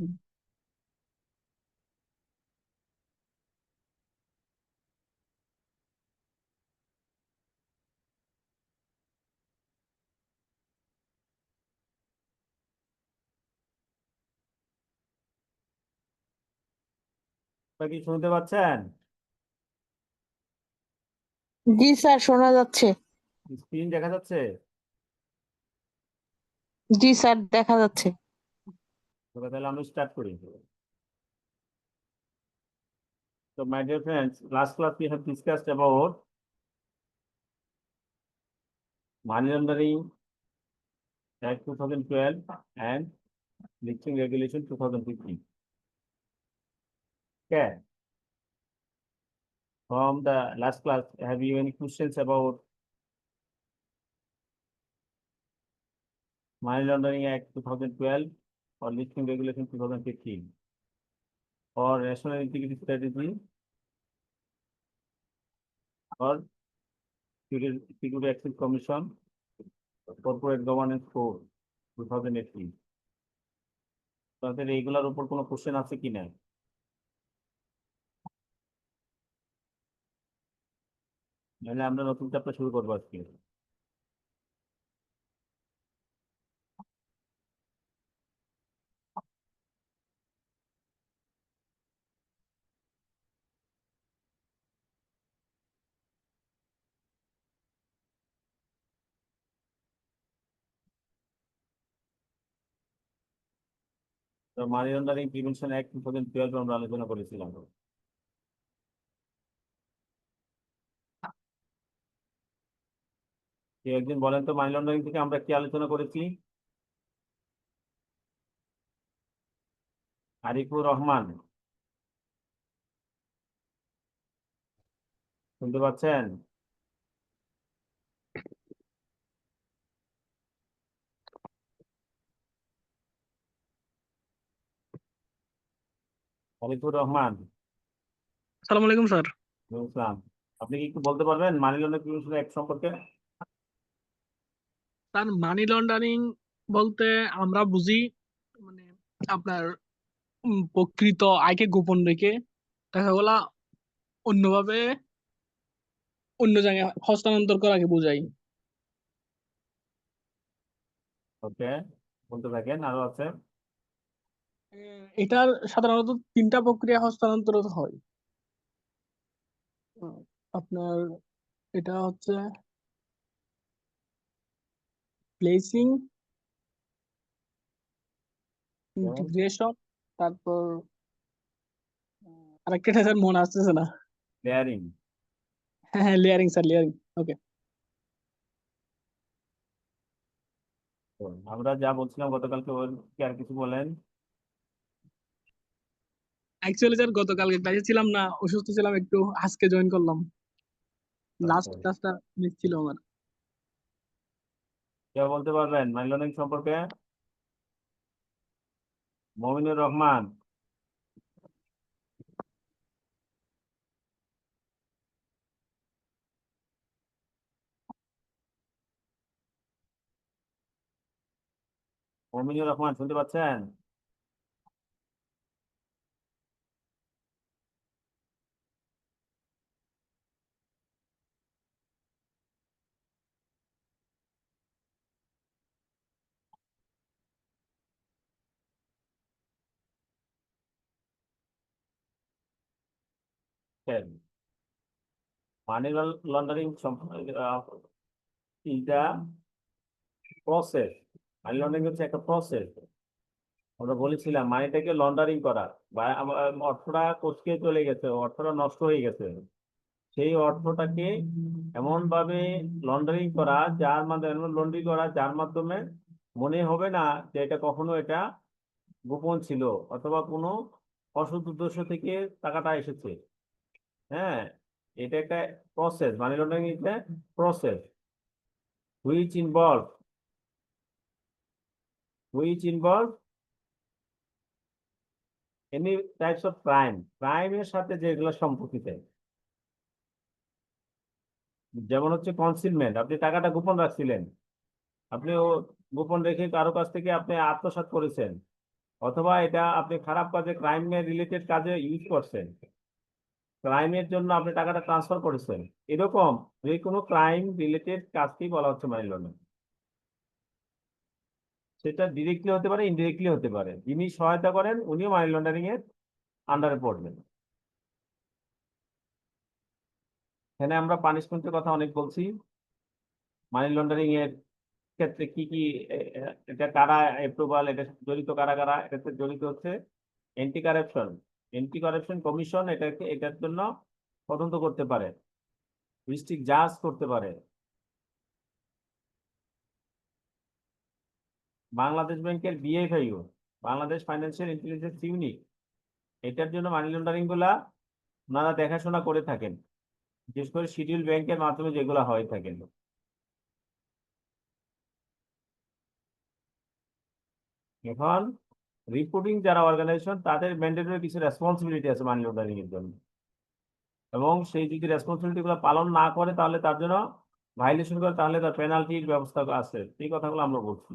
আপনি কি শুনতে পাচ্ছেন? জি স্যার, শোনা যাচ্ছে। স্ক্রিন দেখা যাচ্ছে? জি স্যার, দেখা যাচ্ছে। তবে তাহলে আমি স্টার্ট করি। So, my dear friends, last class we have discussed about Money Laundering Act 2012 and Listing Regulation 2015. Okay. From the last class, have you any questions about Money Laundering Act 2012 or Listing Regulation 2015 or National Integrity Strategy or Security Access Commission Corporate Governance Code 2018? তাদের এইগুলোর উপর কোনো question আছে কিনা? নাহলে আমরা নতুন chapter শুরু করবো আজকে। তো মানি লন্ডারিং প্রিভেনশন অ্যাক্ট 2012 আমরা আলোচনা করেছিলাম। কেউ একদিন বলেন তো মানি লন্ডারিং থেকে আমরা কি আলোচনা করেছি? আরিফুর রহমান, শুনতে পাচ্ছেন? আরিফুর রহমান, সালাম আলাইকুম স্যার। ইসলাম, আপনি কি একটু বলতে পারবেন মানি লন্ডারিং প্রিভেনশন অ্যাক্ট সম্পর্কে? স্যার, মানি লন্ডারিং বলতে আমরা বুঝি মানে আপনার প্রকৃত আয়কে গোপন রেখে টাকাগুলা অন্যভাবে অন্য জায়গায় হস্তান্তর করাকে বোঝাই। ওকে, বলতে থাকেন, আরো আছে? এটার সাধারণত তিনটা প্রক্রিয়া হস্তান্তর হয়। আহ, আপনার এটা হচ্ছে প্লেসিং, ইন্টিগ্রেশন, তারপর আরেকটা স্যার মনে আসতেছে না। লেয়ারিং। হ্যাঁ হ্যাঁ, লেয়ারিং স্যার, লেয়ারিং। ওকে। আমরা যা বলছিলাম গতকালকে কি আর কিছু বলেন? অ্যাকচুয়ালি স্যার গতকালকে ক্লাসে ছিলাম না, অসুস্থ ছিলাম একটু, আজকে জয়েন করলাম। লাস্ট আচ্ছা, ক্লাসটা মিস ছিল আমার। কেউ বলতে পারবেন মানি লন্ডারিং সম্পর্কে? মমিনুর রহমান, মমিনুর রহমান শুনতে পাচ্ছেন? মানি লন্ডারিং এটা প্রসেস। মানি লন্ডারিং হচ্ছে একটা প্রসেস। আমরা বলেছিলাম মানিটাকে লন্ডারিং করা, বা অর্থটা কোচকে চলে গেছে, অর্থটা নষ্ট হয়ে গেছে, সেই অর্থটাকে এমন ভাবে লন্ডারিং করা, যার মাধ্যমে লন্ডারিং করা যার মাধ্যমে মনে হবে না যে এটা কখনো এটা গোপন ছিল, অথবা কোনো অসৎ উদ্দেশ্য থেকে টাকাটা এসেছে। হ্যাঁ, এটা একটা process. Money laundering is a process which involve which involve any types of crime, ক্রাইমের সাথে যেগুলো সম্পর্কিত। যেমন হচ্ছে কনসিলমেন্ট, আপনি টাকাটা গোপন রাখছিলেন, আপনি ও গোপন রেখে কারো কাছ থেকে আপনি আত্মসাৎ করেছেন, অথবা এটা আপনি খারাপ কাজে, ক্রাইম রিলেটেড কাজে ইউজ করছেন, ক্রাইমের জন্য আপনি টাকাটা ট্রান্সফার করেছেন, এরকম যে কোনো ক্রাইম রিলেটেড কাজকেই বলা হচ্ছে মানি লন্ডারিং। সেটা ডিরেক্টলি হতে পারে, ইনডিরেক্টলি হতে পারে, যিনি সহায়তা করেন উনিও মানি লন্ডারিং এর আন্ডারে পড়বেন। এখানে আমরা পানিশমেন্টের কথা অনেক বলছি। মানি লন্ডারিং এর ক্ষেত্রে কি কি এটা কারা অ্যাপ্রুভাল, এটা জড়িত কারা কারা, এটাতে জড়িত হচ্ছে anti corruption, anti corruption commission এটাকে, এটার জন্য তদন্ত করতে পারে, ডিস্ট্রিক্ট জাজ করতে পারে। বাংলাদেশ ব্যাংকের BFIO, Bangladesh financial intelligence unit, এটার জন্য মানি লন্ডারিং গুলা ওনারা দেখাশোনা করে থাকেন, বিশেষ করে শিডিউল ব্যাংকের মাধ্যমে যেগুলো হয়ে থাকেন। এখন রিপোর্টিং যারা অর্গানাইজেশন, তাদের ম্যান্ডেটরি কিছু রেসপন্সিবিলিটি আছে মানি লন্ডারিং এর জন্য, এবং সেই যদি রেসপন্সিবিলিটি গুলো পালন না করে তাহলে তার জন্য ভাইলেশন করে, তাহলে তার পেনাল্টির ব্যবস্থা আছে। এই কথাগুলো আমরা বলছি।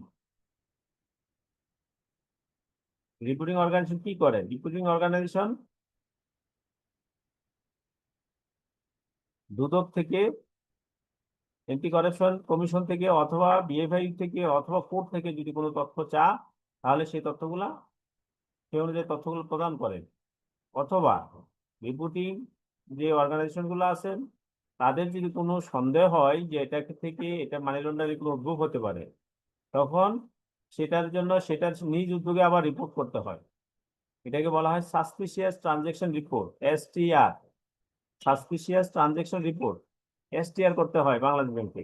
রিপোর্টিং অর্গানাইজেশন কি করে? রিপোর্টিং অর্গানাইজেশন দুদক থেকে, এন্টি কারাপশন কমিশন থেকে, অথবা বিএফআই থেকে, অথবা কোর্ট থেকে যদি কোনো তথ্য তাহলে সেই তথ্যগুলা, সেই অনুযায়ী তথ্যগুলো প্রদান করে। অথবা রিপোর্টিং যে অর্গানাইজেশন গুলো আছেন, তাদের যদি কোনো সন্দেহ হয় যে এটা থেকে এটা মানি লন্ডারিং কোনো উদ্ভব হতে পারে, তখন সেটার জন্য সেটার নিজ উদ্যোগে আবার রিপোর্ট করতে হয়। এটাকে বলা হয় suspicious transaction report, STR. Suspicious transaction report, STR করতে হয় বাংলাদেশ ব্যাংকে।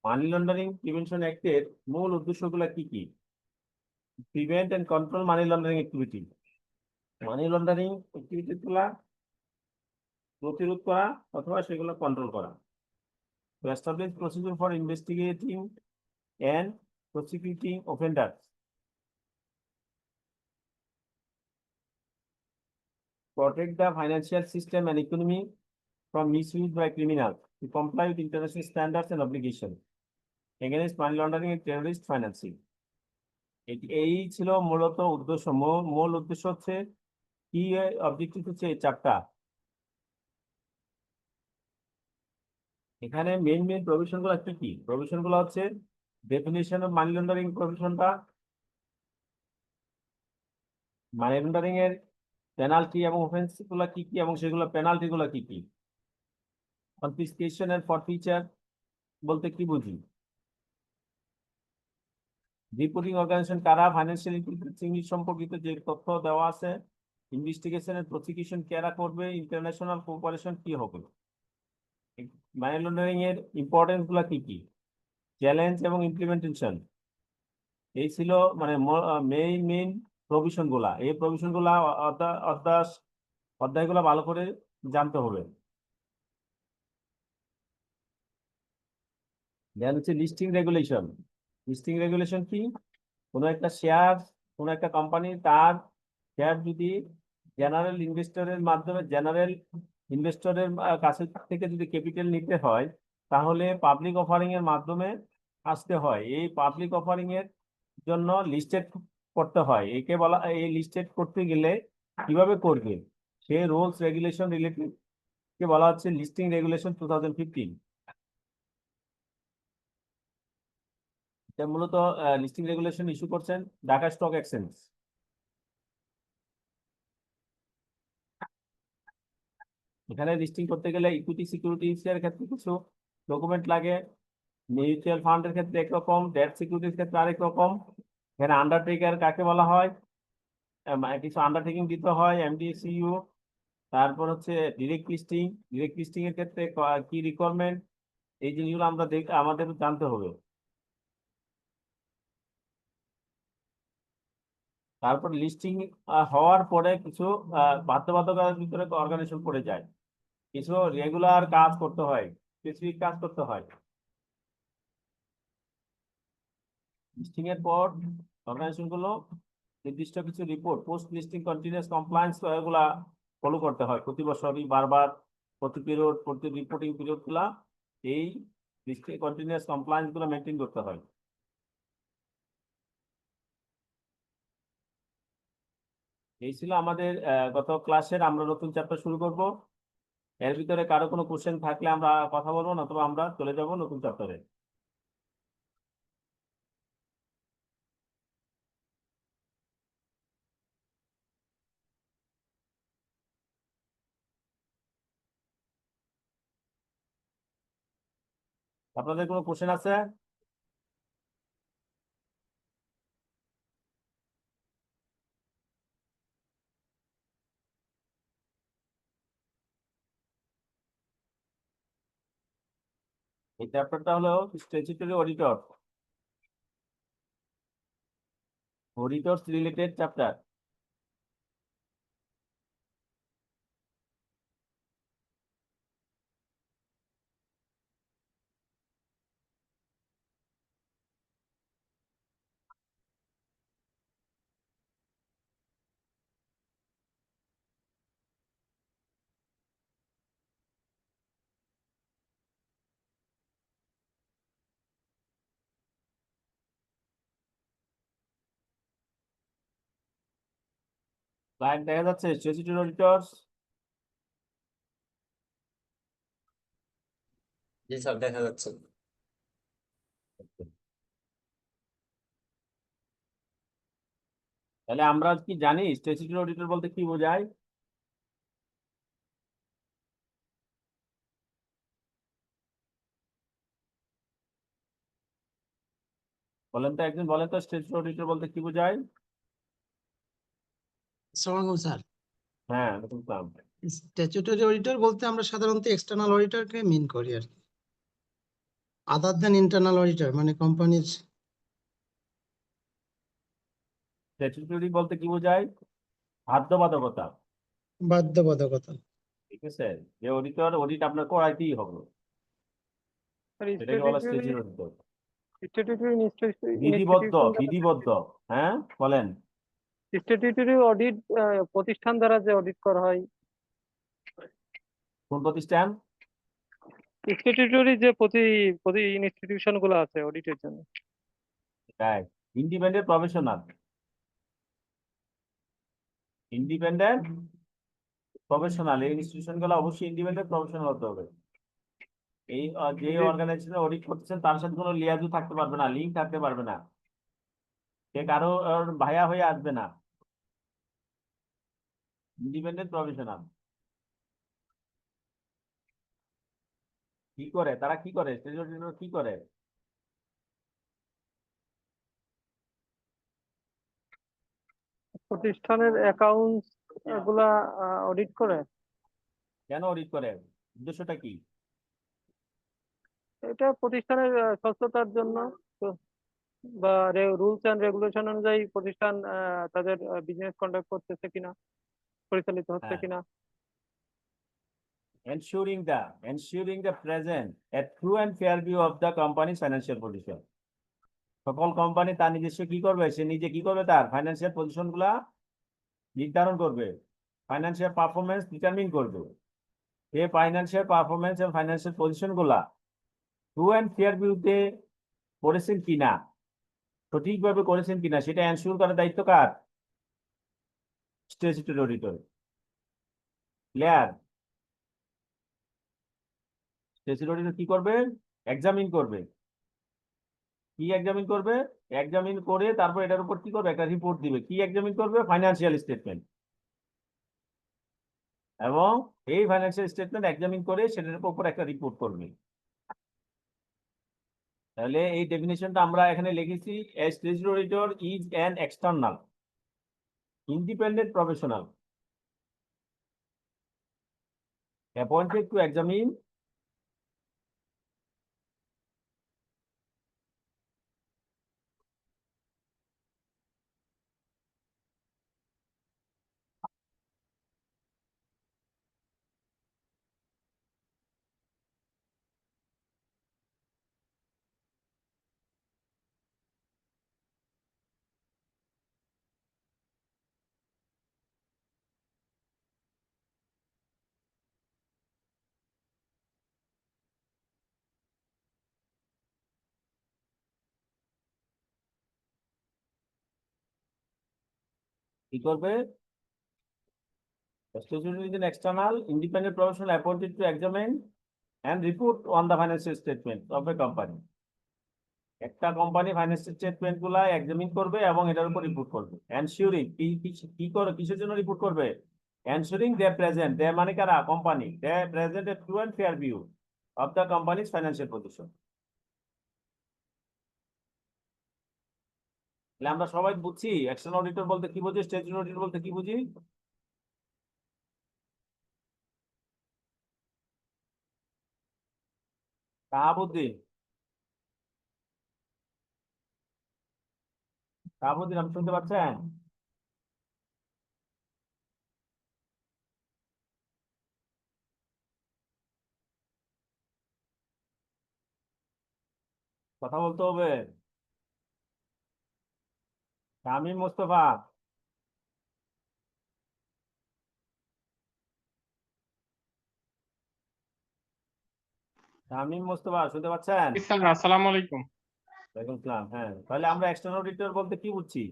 মানি লন্ডারিং প্রিভেনশন অ্যাক্টের মূল উদ্দেশ্যগুলো কি কি? Prevent and control money laundering activity, money laundering activity গুলা প্রতিরোধ করা অথবা সেগুলো কন্ট্রোল করা। To establish procedure for investigating and prosecuting offenders. Protect the financial system and economy from misuse by criminals. To comply with international standards and obligations against money laundering and terrorist financing. এই ছিল মূলত উদ্দেশ্য। মূল উদ্দেশ্য হচ্ছে কি, objective হচ্ছে এই চারটা। এখানে মেইন মেইন প্রভিশন গুলো কি কি? প্রভিশন গুলো হচ্ছে ডেফিনিশন অফ মানি লন্ডারিং প্রভিশনটা, মানি লন্ডারিং এর পেনাল্টি এবং অফেন্স গুলা কি কি, এবং সেগুলো পেনাল্টি গুলা কি কি। কনফিসকেশন এন্ড ফরফিচার বলতে কি বুঝি? রিপোর্টিং অর্গানাইজেশন কারা? ফাইন্যান্সিয়াল ইন্টেলিজেন্স সম্পর্কিত যে তথ্য দেওয়া আছে, ইনভেস্টিগেশন এন্ড প্রসিকিউশন কারা করবে, ইন্টারন্যাশনাল কোঅপারেশন কি হবে, মানি লন্ডারিং এর ইম্পর্টেন্স গুলা কি কি, চ্যালেঞ্জ এবং ইমপ্লিমেন্টেশন। এই ছিল মানে মেইন মেইন প্রভিশন গুলা। এই প্রভিশন গুলা অধ্যায়গুলো ভালো করে জানতে হবে। দেন হচ্ছে লিস্টিং রেগুলেশন। লিস্টিং রেগুলেশন কি? কোনো একটা শেয়ার, কোনো একটা কোম্পানি, তার শেয়ার যদি জেনারেল ইনভেস্টরের মাধ্যমে, জেনারেল ইনভেস্টরের কাছে থেকে যদি ক্যাপিটাল নিতে হয়, তাহলে পাবলিক অফারিং এর মাধ্যমে আসতে হয়। এই পাবলিক অফারিং এর জন্য লিস্টেড করতে হয়। একে বলা, এই লিস্টেড করতে গেলে কিভাবে করবে, সেই রুলস রেগুলেশন রিলেটেড কে বলা হচ্ছে লিস্টিং রেগুলেশন 2015। এটা মূলত লিস্টিং রেগুলেশন ইস্যু করছেন ঢাকা স্টক এক্সচেঞ্জ। এখানে লিস্টিং করতে গেলে ইকুইটি সিকিউরিটিজ এর ক্ষেত্রে কিছু ডকুমেন্ট লাগে, মিউচুয়াল ফান্ডের ক্ষেত্রে একরকম, ডেট সিকিউরিটির ক্ষেত্রে আরেক রকম। এখানে আন্ডারটেকার কাকে বলা হয়? কিছু আন্ডারটেকিং দিতে হয়, এমডিসিইউ। তারপর হচ্ছে ডিরেক্ট লিস্টিং, ডিরেক্ট লিস্টিং এর ক্ষেত্রে কি রিকোয়ারমেন্ট, এই জিনিসগুলো আমরা আমাদের জানতে হবে। তারপর লিস্টিং হওয়ার পরে কিছু বাধ্যবাধকতার ভিতরে অর্গানাইজেশন পড়ে যায়, কিছু রেগুলার কাজ করতে হয়, স্পেসিফিক কাজ করতে হয়। লিস্টিং এর পর অর্গানাইজেশন গুলো নির্দিষ্ট কিছু report, post listing continuous compliance এগুলা ফলো করতে হয় প্রতি বছরই বারবার, প্রতি পিরিয়ড, প্রতি রিপোর্টিং পিরিয়ড গুলা এই কন্টিনিউয়াস কমপ্লায়েন্স গুলো মেনটেন করতে হয়। এই ছিল আমাদের গত ক্লাসের। আমরা নতুন চ্যাপ্টার শুরু করব। এর ভিতরে কারো কোনো কোশ্চেন থাকলে আমরা কথা বলবো, নতুবা আমরা চলে যাব নতুন চ্যাপ্টারে। আপনাদের কোনো কোশ্চেন আছে? এই চ্যাপ্টারটা হলো statutory auditor, auditors related chapter. Slide দেখা যাচ্ছে? স্ট্যাটিউটরি অডিটরস। জি স্যার, দেখা যাচ্ছে। তাহলে আমরা কি জানি স্ট্যাটিউটরি অডিটর বলতে কি বোঝায়? বলেন তো, একজন বলেন তো স্ট্যাটিউটরি অডিটর বলতে কি বোঝায়? আসসালামু স্যার। হ্যাঁ, বুঝলাম। স্ট্যাচুটরি অডিটর বলতে আমরা সাধারণত এক্সটার্নাল অডিটরকে মিন করি আর কি, আদার দেন ইন্টারনাল অডিটর মানে কোম্পানির। স্ট্যাটিউটরি বলতে কি বোঝায়? বাধ্যবাধকতা। বাধ্যবাধকতা। ঠিক আছে, যে অডিটর অডিট আপনার করাইতেই হবে, সেটাকে বলা স্ট্যাটিউটরি অডিটর। বিধিবদ্ধ, বিধিবদ্ধ। হ্যাঁ, বলেন। স্ট্যাটিউটরি অডিট প্রতিষ্ঠান দ্বারা যে অডিট করা হয়, কোন প্রতিষ্ঠান? স্ট্যাটিউটরি যে প্রতি প্রতি ইনস্টিটিউশন গুলো আছে অডিটের জন্য। Independent professional, independent professional. এই ইনস্টিটিউশন গুলো অবশ্যই ইন্ডিপেন্ডেন্ট প্রফেশনাল হতে হবে। এই যে অর্গানাইজেশন অডিট করতেছেন তার সাথে কোনো লিয়াজু থাকতে পারবে না, লিঙ্ক থাকতে পারবে না, সে কারো ভাইয়া হয়ে আসবে না। Independent professional. কি করে তারা, কি করে স্ট্যাটিউটরি কি করে? প্রতিষ্ঠানের অ্যাকাউন্টস গুলা অডিট করে। কেন অডিট করে? উদ্দেশ্যটা কি? এটা প্রতিষ্ঠানের স্বচ্ছতার জন্য, তো বা রুলস এন্ড রেগুলেশন অনুযায়ী প্রতিষ্ঠান তাদের বিজনেস কন্ডাক্ট করতেছে কিনা, পরিচালিত হচ্ছে হ্যাঁ, কিনা। ensuring the present a true and fair view of the company's financial position. সকল কোম্পানি তার নিজস্ব কি করবে, সে নিজে কি করবে, তার ফাইন্যান্সিয়াল পজিশন গুলা নির্ধারণ করবে, ফাইন্যান্সিয়াল পারফরমেন্স ডিটারমিন করবে। এই ফাইন্যান্সিয়াল পারফরমেন্স এবং ফাইন্যান্সিয়াল পজিশন গুলা ট্রু অ্যান্ড ফেয়ার ভিউতে করেছেন কিনা, সঠিকভাবে করেছেন কিনা, সেটা এনশিওর করার দায়িত্ব কার? Statutory auditor. Clear? Statutory auditor কি করবে? এক্সামিন করবে। কি এক্সামিন করবে? এক্সামিন করে তারপর এটার উপর কি করবে? একটা রিপোর্ট দিবে। কি এক্সামিন করবে? Financial statement. এবং এই ফাইন্যান্সিয়াল স্টেটমেন্ট এক্সামিন করে সেটার উপর একটা রিপোর্ট করবে। তাহলে এই ডেফিনেশনটা আমরা এখানে লিখেছি, a statutory auditor is an external independent professional appointed to examine কি করবে? Statutory is an external independent professional appointed to examine and report on the financial statement of a company. একটা কোম্পানি ফাইন্যান্সিয়াল স্টেটমেন্ট গুলা examine করবে এবং এটার উপর report করবে। Ensuring কি করে, কিসের জন্য রিপোর্ট করবে? এনশিওরিং দে প্রেজেন্ট, দে মানে কারা? Company, they present a true and fair view of the company's financial position. তাহলে আমরা সবাই বুঝছি এক্সটার্নাল অডিটর বলতে কি বুঝি, স্ট্যাটিউটরি অডিটর বলতে কি বুঝি? শাহাবুদ্দিন, শাহাবুদ্দিন আপনি শুনতে পাচ্ছেন? কথা বলতে হবে। শামীম মোস্তফা, শামীম মোস্তফা শুনতে পাচ্ছেন? স্যার আসসালামু আলাইকুম। ওয়ালাইকুম আসসালাম। হ্যাঁ, তাহলে আমরা এক্সটার্নাল অডিটর বলতে কি বুঝছি?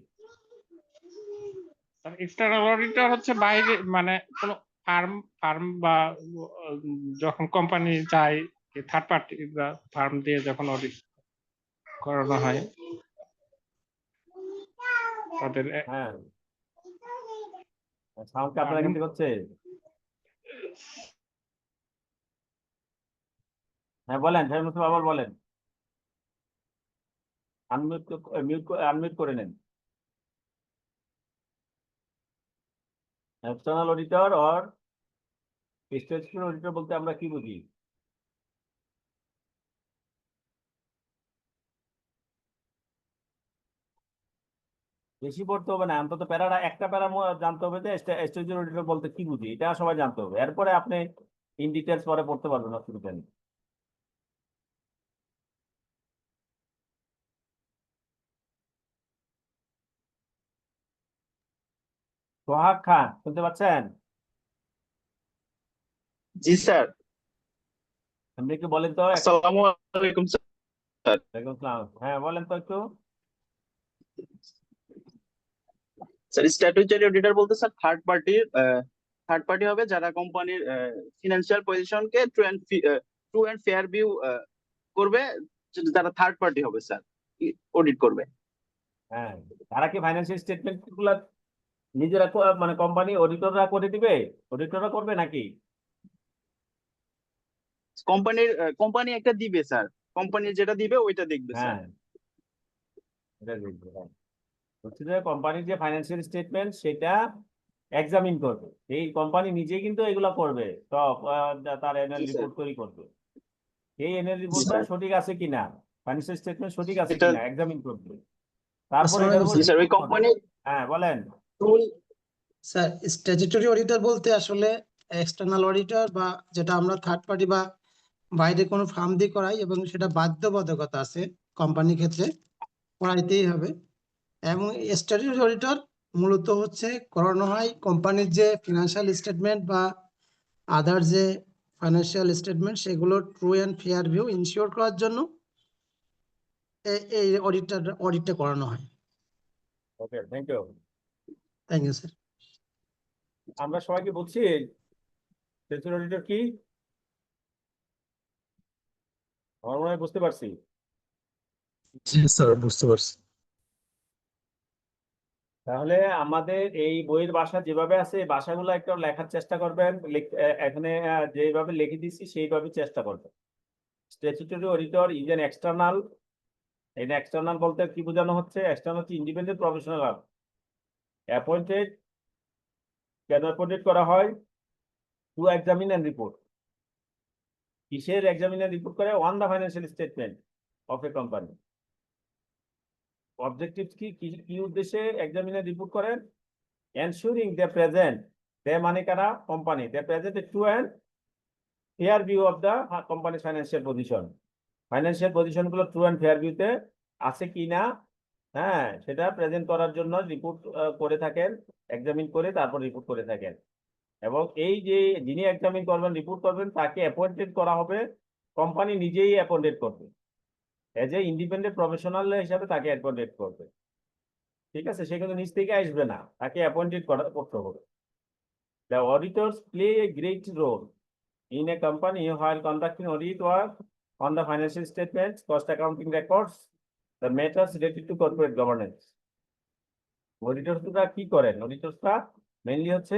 স্যার এক্সটার্নাল অডিটর হচ্ছে বাইরে মানে কোন ফার্ম ফার্ম বা যখন কোম্পানি চায় থার্ড পার্টি বা ফার্ম দিয়ে যখন অডিট করানো হয় তাদের হ্যাঁ, সাউন্ড কি আপনার এখান থেকে হচ্ছে? হ্যাঁ বলেন, শামীম মোস্তফা আবার বলেন। আনমিউট করে নেন। External auditor or statutory auditor বলতে আমরা কি বুঝি? বেশি পড়তে হবে না, অন্তত প্যারাটা একটা প্যারা জানতে হবে যে স্ট্যাটিউটরি অডিটর বলতে কি বুঝি, এটা সবাই জানতে হবে। এরপরে আপনি ইন ডিটেলস পরে পড়তে পারবেন, অসুবিধা নেই। সোহাগ খান শুনতে পাচ্ছেন? জি স্যার। আপনি একটু বলেন তো। আসসালামু আলাইকুম স্যার। ওয়ালাইকুম আসসালাম। হ্যাঁ বলেন তো একটু। স্যার স্ট্যাটুটরি অডিটর বলতে স্যার থার্ড পার্টি হবে যারা কোম্পানির ফিনান্সিয়াল পজিশনকে ট্রু এন্ড ফেয়ার ভিউ করবে, যারা থার্ড পার্টি হবে স্যার, অডিট করবে। হ্যাঁ, তারা কি ফাইন্যান্সিয়াল স্টেটমেন্ট গুলা নিজেরা মানে কোম্পানি অডিটররা করে দিবে, অডিটররা করবে নাকি? কোম্পানি একটা দিবে স্যার, কোম্পানি যেটা দিবে ওইটা দেখবে স্যার। হ্যাঁ, এটা দেখবে। হ্যাঁ, হচ্ছে যে কোম্পানির যে ফাইন্যান্সিয়াল স্টেটমেন্ট সেটা এক্সামিন করবে। এই কোম্পানি নিজে কিন্তু এগুলা করবে সব, তার অ্যানুয়াল জি স্যার। রিপোর্ট তৈরি করবে। এই অ্যানুয়াল রিপোর্টটা স্যার। সঠিক আছে কিনা, ফাইন্যান্সিয়াল স্টেটমেন্ট সঠিক আছে এটা কিনা এক্সামিন করবে। তারপর আসসালামু এটার আলাইকুম উপর জি স্যার, ওই রিপোর্ট করবে। কোম্পানি হ্যাঁ বলেন। স্যার স্ট্যাটিউটরি অডিটর বলতে আসলে এক্সটার্নাল অডিটর বা যেটা আমরা থার্ড পার্টি বা বাইরে কোনো ফার্ম দিয়ে করাই এবং সেটা বাধ্যবাধকতা আছে কোম্পানির ক্ষেত্রে করাইতেই হবে। এবং স্ট্যাটিউটরি অডিটর মূলত হচ্ছে করানো হয় কোম্পানির যে ফিনান্সিয়াল স্টেটমেন্ট বা আদার যে ফাইন্যান্সিয়াল স্টেটমেন্ট সেগুলো true and fair view ensure করার জন্য এই অডিটটা করানো হয়। Okay, thank you. Thank you sir. আমরা সবাইকে বুঝছি স্ট্যাটিউটরি অডিটর কি? আমার মনে হয় বুঝতে পারছি। জি স্যার, বুঝতে পারছি। তাহলে আমাদের এই বইয়ের ভাষা যেভাবে আছে এই ভাষাগুলো একটু লেখার চেষ্টা করবেন। এখানে যেভাবে লিখে দিচ্ছি সেইভাবে চেষ্টা করবেন। Statutory auditor is an external. এই এক্সটার্নাল বলতে কি বোঝানো হচ্ছে? এক্সটার্নাল হচ্ছে ইন্ডিপেন্ডেন্ট প্রফেশনাল অ্যাপয়েন্টেড। কেন অ্যাপয়েন্টেড করা হয়? To examine and report. কিসের এক্সামিন অ্যান্ড রিপোর্ট করে? On the financial statement of a company. Objective কি কি উদ্দেশ্যে এক্সামিন অ্যান্ড রিপোর্ট করেন? এনশিওরিং দে প্রেজেন্ট, দে মানে কারা? Company, they present true and fair view of the কোম্পানির financial position. Financial position গুলো true and fair ভিউতে আছে কিনা, হ্যাঁ সেটা প্রেজেন্ট করার জন্য রিপোর্ট করে থাকেন, এক্সামিন করে তারপর রিপোর্ট করে থাকেন। এবং এই যে যিনি এক্সামিন করবেন, রিপোর্ট করবেন, তাকে অ্যাপয়েন্টেড করা হবে, কোম্পানি নিজেই অ্যাপয়েন্টেড করবে, এজ এ ইন্ডিপেন্ডেন্ট প্রফেশনাল হিসাবে তাকে অ্যাপয়েন্টেড করবে। ঠিক আছে, সে কিন্তু নিচ থেকে আসবে না, তাকে অ্যাপয়েন্টেড করতে হবে। The auditors play a great role in a company while conducting audit work on the financial statements, cost accounting records, the matters related to corporate governance. অডিটরসরা কি করেন? অডিটরসরা মেইনলি হচ্ছে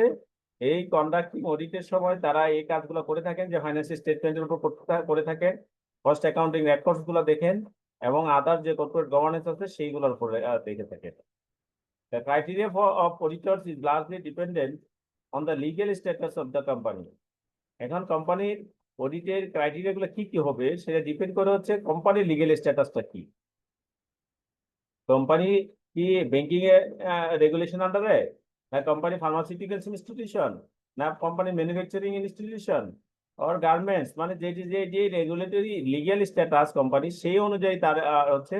এই কন্ডাক্টিং অডিটের সময় তারা এই কাজগুলো করে থাকেন, যে ফাইন্যান্সিয়াল স্টেটমেন্টের উপর করে থাকেন, কস্ট অ্যাকাউন্টিং রেকর্ডস গুলো দেখেন, এবং আদার যে কর্পোরেট গভর্নেন্স আছে সেইগুলোর উপর দেখে থাকেন। The criteria of auditors is largely dependent on the legal status of the company. এখন কোম্পানির অডিটের ক্রাইটেরিয়া গুলো কি কি হবে সেটা ডিপেন্ড করে হচ্ছে কোম্পানির লিগ্যাল স্ট্যাটাসটা কি। কোম্পানি কি ব্যাংকিং এ রেগুলেশন আন্ডারে, না কোম্পানি ফার্মাসিউটিক্যালস ইনস্টিটিউশন, না company manufacturing institution or garments, মানে যে রেগুলেটরি লিগ্যাল স্ট্যাটাস কোম্পানি সেই অনুযায়ী তার হচ্ছে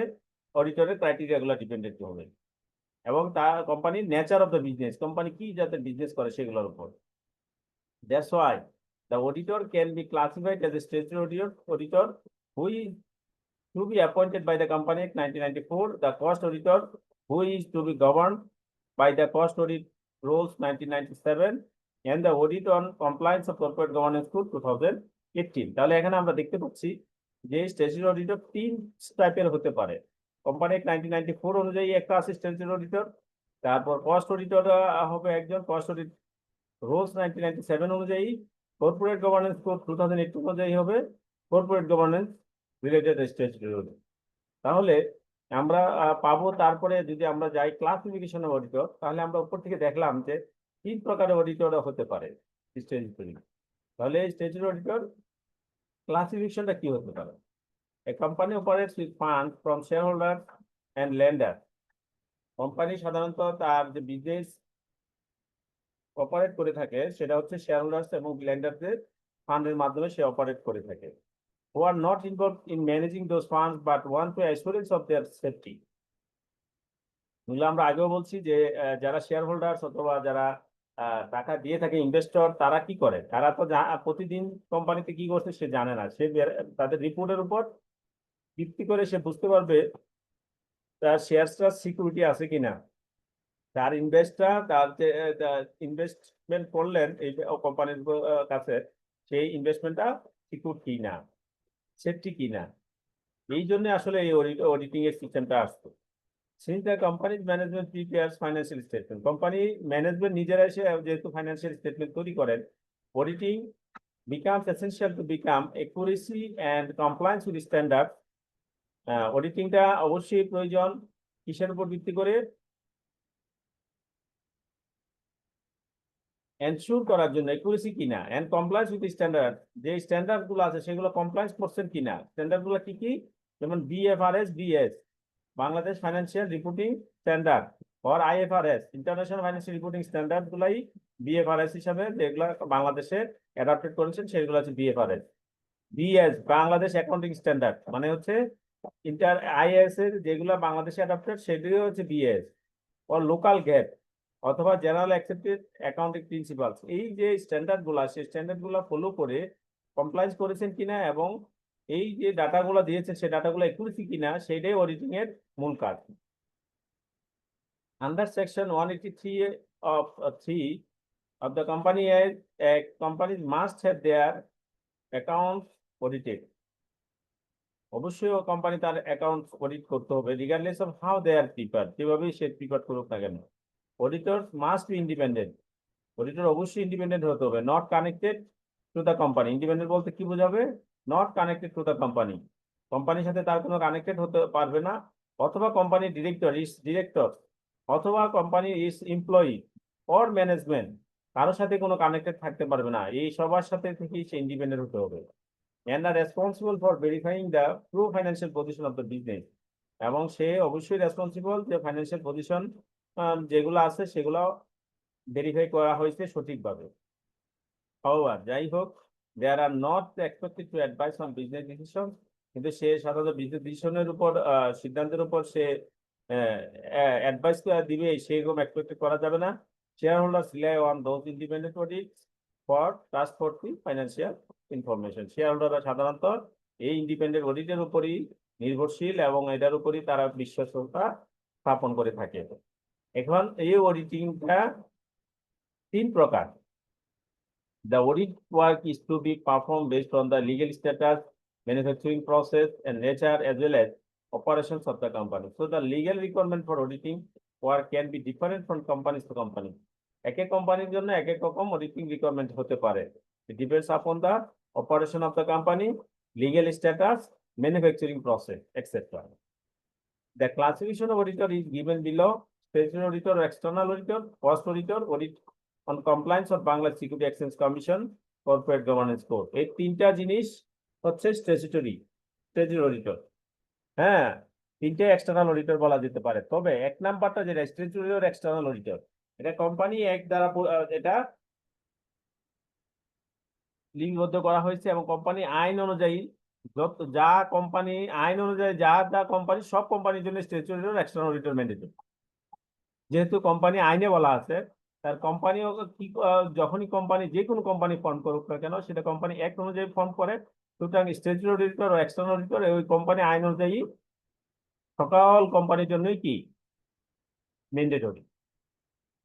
অডিটরের ক্রাইটেরিয়া গুলো ডিপেন্ডেন্ট হবে, এবং তার কোম্পানির nature of the business, company কি যাতে বিজনেস করে সেগুলোর উপর। That's why the auditor can be classified as a statutory auditor who is to be appointed by the Company Act 1994, the cost auditor who is to be governed by the cost audit rules 1997, and the audit on compliance of corporate governance code 2018. তাহলে এখানে আমরা দেখতে পাচ্ছি যে statutory auditor তিন টাইপের হতে পারে। কোম্পানি অ্যাক্ট 1994 অনুযায়ী একটা আছে স্ট্যাচুটরি অডিটর, তারপর কস্ট অডিটর হবে একজন, কস্ট অডিট রুলস 1997 অনুযায়ী, কর্পোরেট গভর্নেন্স কোড 2018 অনুযায়ী হবে corporate governance related statutory audit. তাহলে আমরা পাবো, তারপরে যদি আমরা যাই ক্লাসিফিকেশন অফ অডিটর, তাহলে আমরা উপর থেকে দেখলাম যে তিন প্রকারের অডিটর হতে পারে স্ট্যাচুটরি। তাহলে স্ট্যাচুটরি অডিটর ক্লাসিফিকেশনটা কি হতে পারে? A company operates with funds from shareholders and lenders. Company সাধারণত তার যে বিজনেস অপারেট করে থাকে সেটা হচ্ছে শেয়ার হোল্ডার্স এবং লেন্ডারদের ফান্ডের মাধ্যমে সে অপারেট করে থাকে, who are not involved in managing those funds but want to assurance of their safety. আমরা আগেও বলছি যে যারা শেয়ার হোল্ডার্স অথবা যারা টাকা দিয়ে থাকে ইনভেস্টর, তারা কি করে? তারা তো প্রতিদিন কোম্পানিতে কি করছে সে জানে না, সে তাদের রিপোর্টের উপর ভিত্তি করে সে বুঝতে পারবে তার শেয়ারটা সিকিউরিটি আছে কিনা, তার ইনভেস্টর তার যে ইনভেস্টমেন্ট করলেন এই কোম্পানির কাছে, সেই ইনভেস্টমেন্টটা সিকিউর কিনা, সেফটি কিনা। এই জন্য আসলে এই অডিটিং এর সিস্টেমটা আসতো। Since the company's management prepares financial statement, company management নিজেরা এসে যেহেতু ফাইন্যান্সিয়াল স্টেটমেন্ট তৈরি করেন, auditing becomes essential to become accuracy and compliance with standard. অডিটিংটা অবশ্যই প্রয়োজন কিসের উপর ভিত্তি করে? এনশিওর করার জন্য একুরেসি কিনা, এন্ড কমপ্লায়েন্স উইথ স্ট্যান্ডার্ড, যে স্ট্যান্ডার্ড গুলো আছে সেগুলো কমপ্লায়েন্স করছেন কিনা। স্ট্যান্ডার্ড গুলো কি কি? যেমন BFRS, BS Bangladesh financial reporting standard, আর IFRS international financial reporting standard গুলাই বিএফআরএস হিসাবে যেগুলো বাংলাদেশে অ্যাডাপ্টেড করেছেন সেগুলো হচ্ছে BFRS. BS Bangladesh accounting standard, মানে হচ্ছে আইএস এর যেগুলো বাংলাদেশে অ্যাডাপ্টেড সেগুলো হচ্ছে বিএস, আর লোকাল গ্যাপ অথবা জেনারেল অ্যাকসেপ্টেড অ্যাকাউন্টিং প্রিন্সিপালস। এই যে স্ট্যান্ডার্ড গুলা, সেই স্ট্যান্ডার্ড গুলা ফলো করে কমপ্লায়েন্স করেছেন কিনা এবং এই যে ডাটাগুলো দিয়েছেন সেই ডাটাগুলো একুরেসি কিনা, সেটাই অডিটিং এর মূল কাজ। Under section 183 of 3 of the Company Act, companies must have their accounts audited. অবশ্যই কোম্পানি তার অ্যাকাউন্ট অডিট করতে হবে, regardless of how they are prepared, যেভাবেই সে প্রিপেয়ার করুক না কেন। Auditor must be independent, auditor অবশ্যই ইন্ডিপেন্ডেন্ট হতে হবে, not connected to the company. Independent বলতে কি বোঝাবে? Not connected to the company, কোম্পানির সাথে তার কোনো কানেক্টেড হতে পারবে না, অথবা কোম্পানির ডিরেক্টর অথবা কোম্পানির এমপ্লয়ি অর ম্যানেজমেন্ট কারোর সাথে কোনো কানেক্টেড থাকতে পারবে না, এই সবার সাথে থেকেই সে ইন্ডিপেন্ডেন্ট হতে হবে। and are responsible for verifying the true financial position of the business, এবং সে অবশ্যই রেসপন্সিবল যে ফাইন্যান্সিয়াল পজিশন যেগুলো আছে সেগুলো ভেরিফাই করা হয়েছে সঠিকভাবে। However, যাই হোক, they are not expected to advise on business decisions, কিন্তু সে সাধারণত বিজনেস ডিসিশনের উপর সিদ্ধান্তের উপর সে অ্যাডভাইস দিবে সেরকম এক্সপেক্টেড করা যাবে না। Share holders rely on those independent audits for trustworthy financial information. Share হোল্ডাররা সাধারণত এই ইন্ডিপেন্ডেন্ট অডিটের উপরই নির্ভরশীল এবং এটার উপরই তারা বিশ্বাসতা স্থাপন করে থাকে। এখন এই অডিটিংটা 3 প্রকার। The audit work is to be performed based on the legal status, manufacturing process, and nature as well as operations of the company. So the legal requirement for auditing work can be different from companies to company. এক এক কোম্পানির জন্য এক এক রকম auditing requirement হতে পারে। It depends upon the operation of the company, legal status, manufacturing process, etc. The classification of auditor is given below: statutory auditor or external auditor, cost auditor, audit on compliance of Bangladesh Security Exchange Commission, corporate governance code. এই 3টা জিনিস হচ্ছে statutory auditor. হ্যাঁ, 3টে external auditor বলা যেতে পারে। তবে 1 নাম্বারটা যেটা স্ট্যাচুটরি আর এক্সটার্নাল অডিটর, এটা কোম্পানি এক দ্বারা এটা লিপিবদ্ধ করা হয়েছে এবং কোম্পানি আইন অনুযায়ী যা কোম্পানি আইন অনুযায়ী যা কোম্পানি সব কোম্পানির জন্য স্ট্যাচুটরি আর এক্সটার্নাল অডিটর ম্যান্ডেটরি। যেহেতু কোম্পানি আইনে বলা আছে, তার কোম্পানিও কি যখনই কোম্পানি যে কোনো কোম্পানি ফর্ম করুক না কেন, সেটা কোম্পানি অ্যাক্ট অনুযায়ী ফর্ম করে। সুতরাং স্ট্যাচুটরি অডিটর ও এক্সটার্নাল অডিটর ওই কোম্পানি আইন অনুযায়ী সকল কোম্পানির জন্যই কি ম্যান্ডেটরি।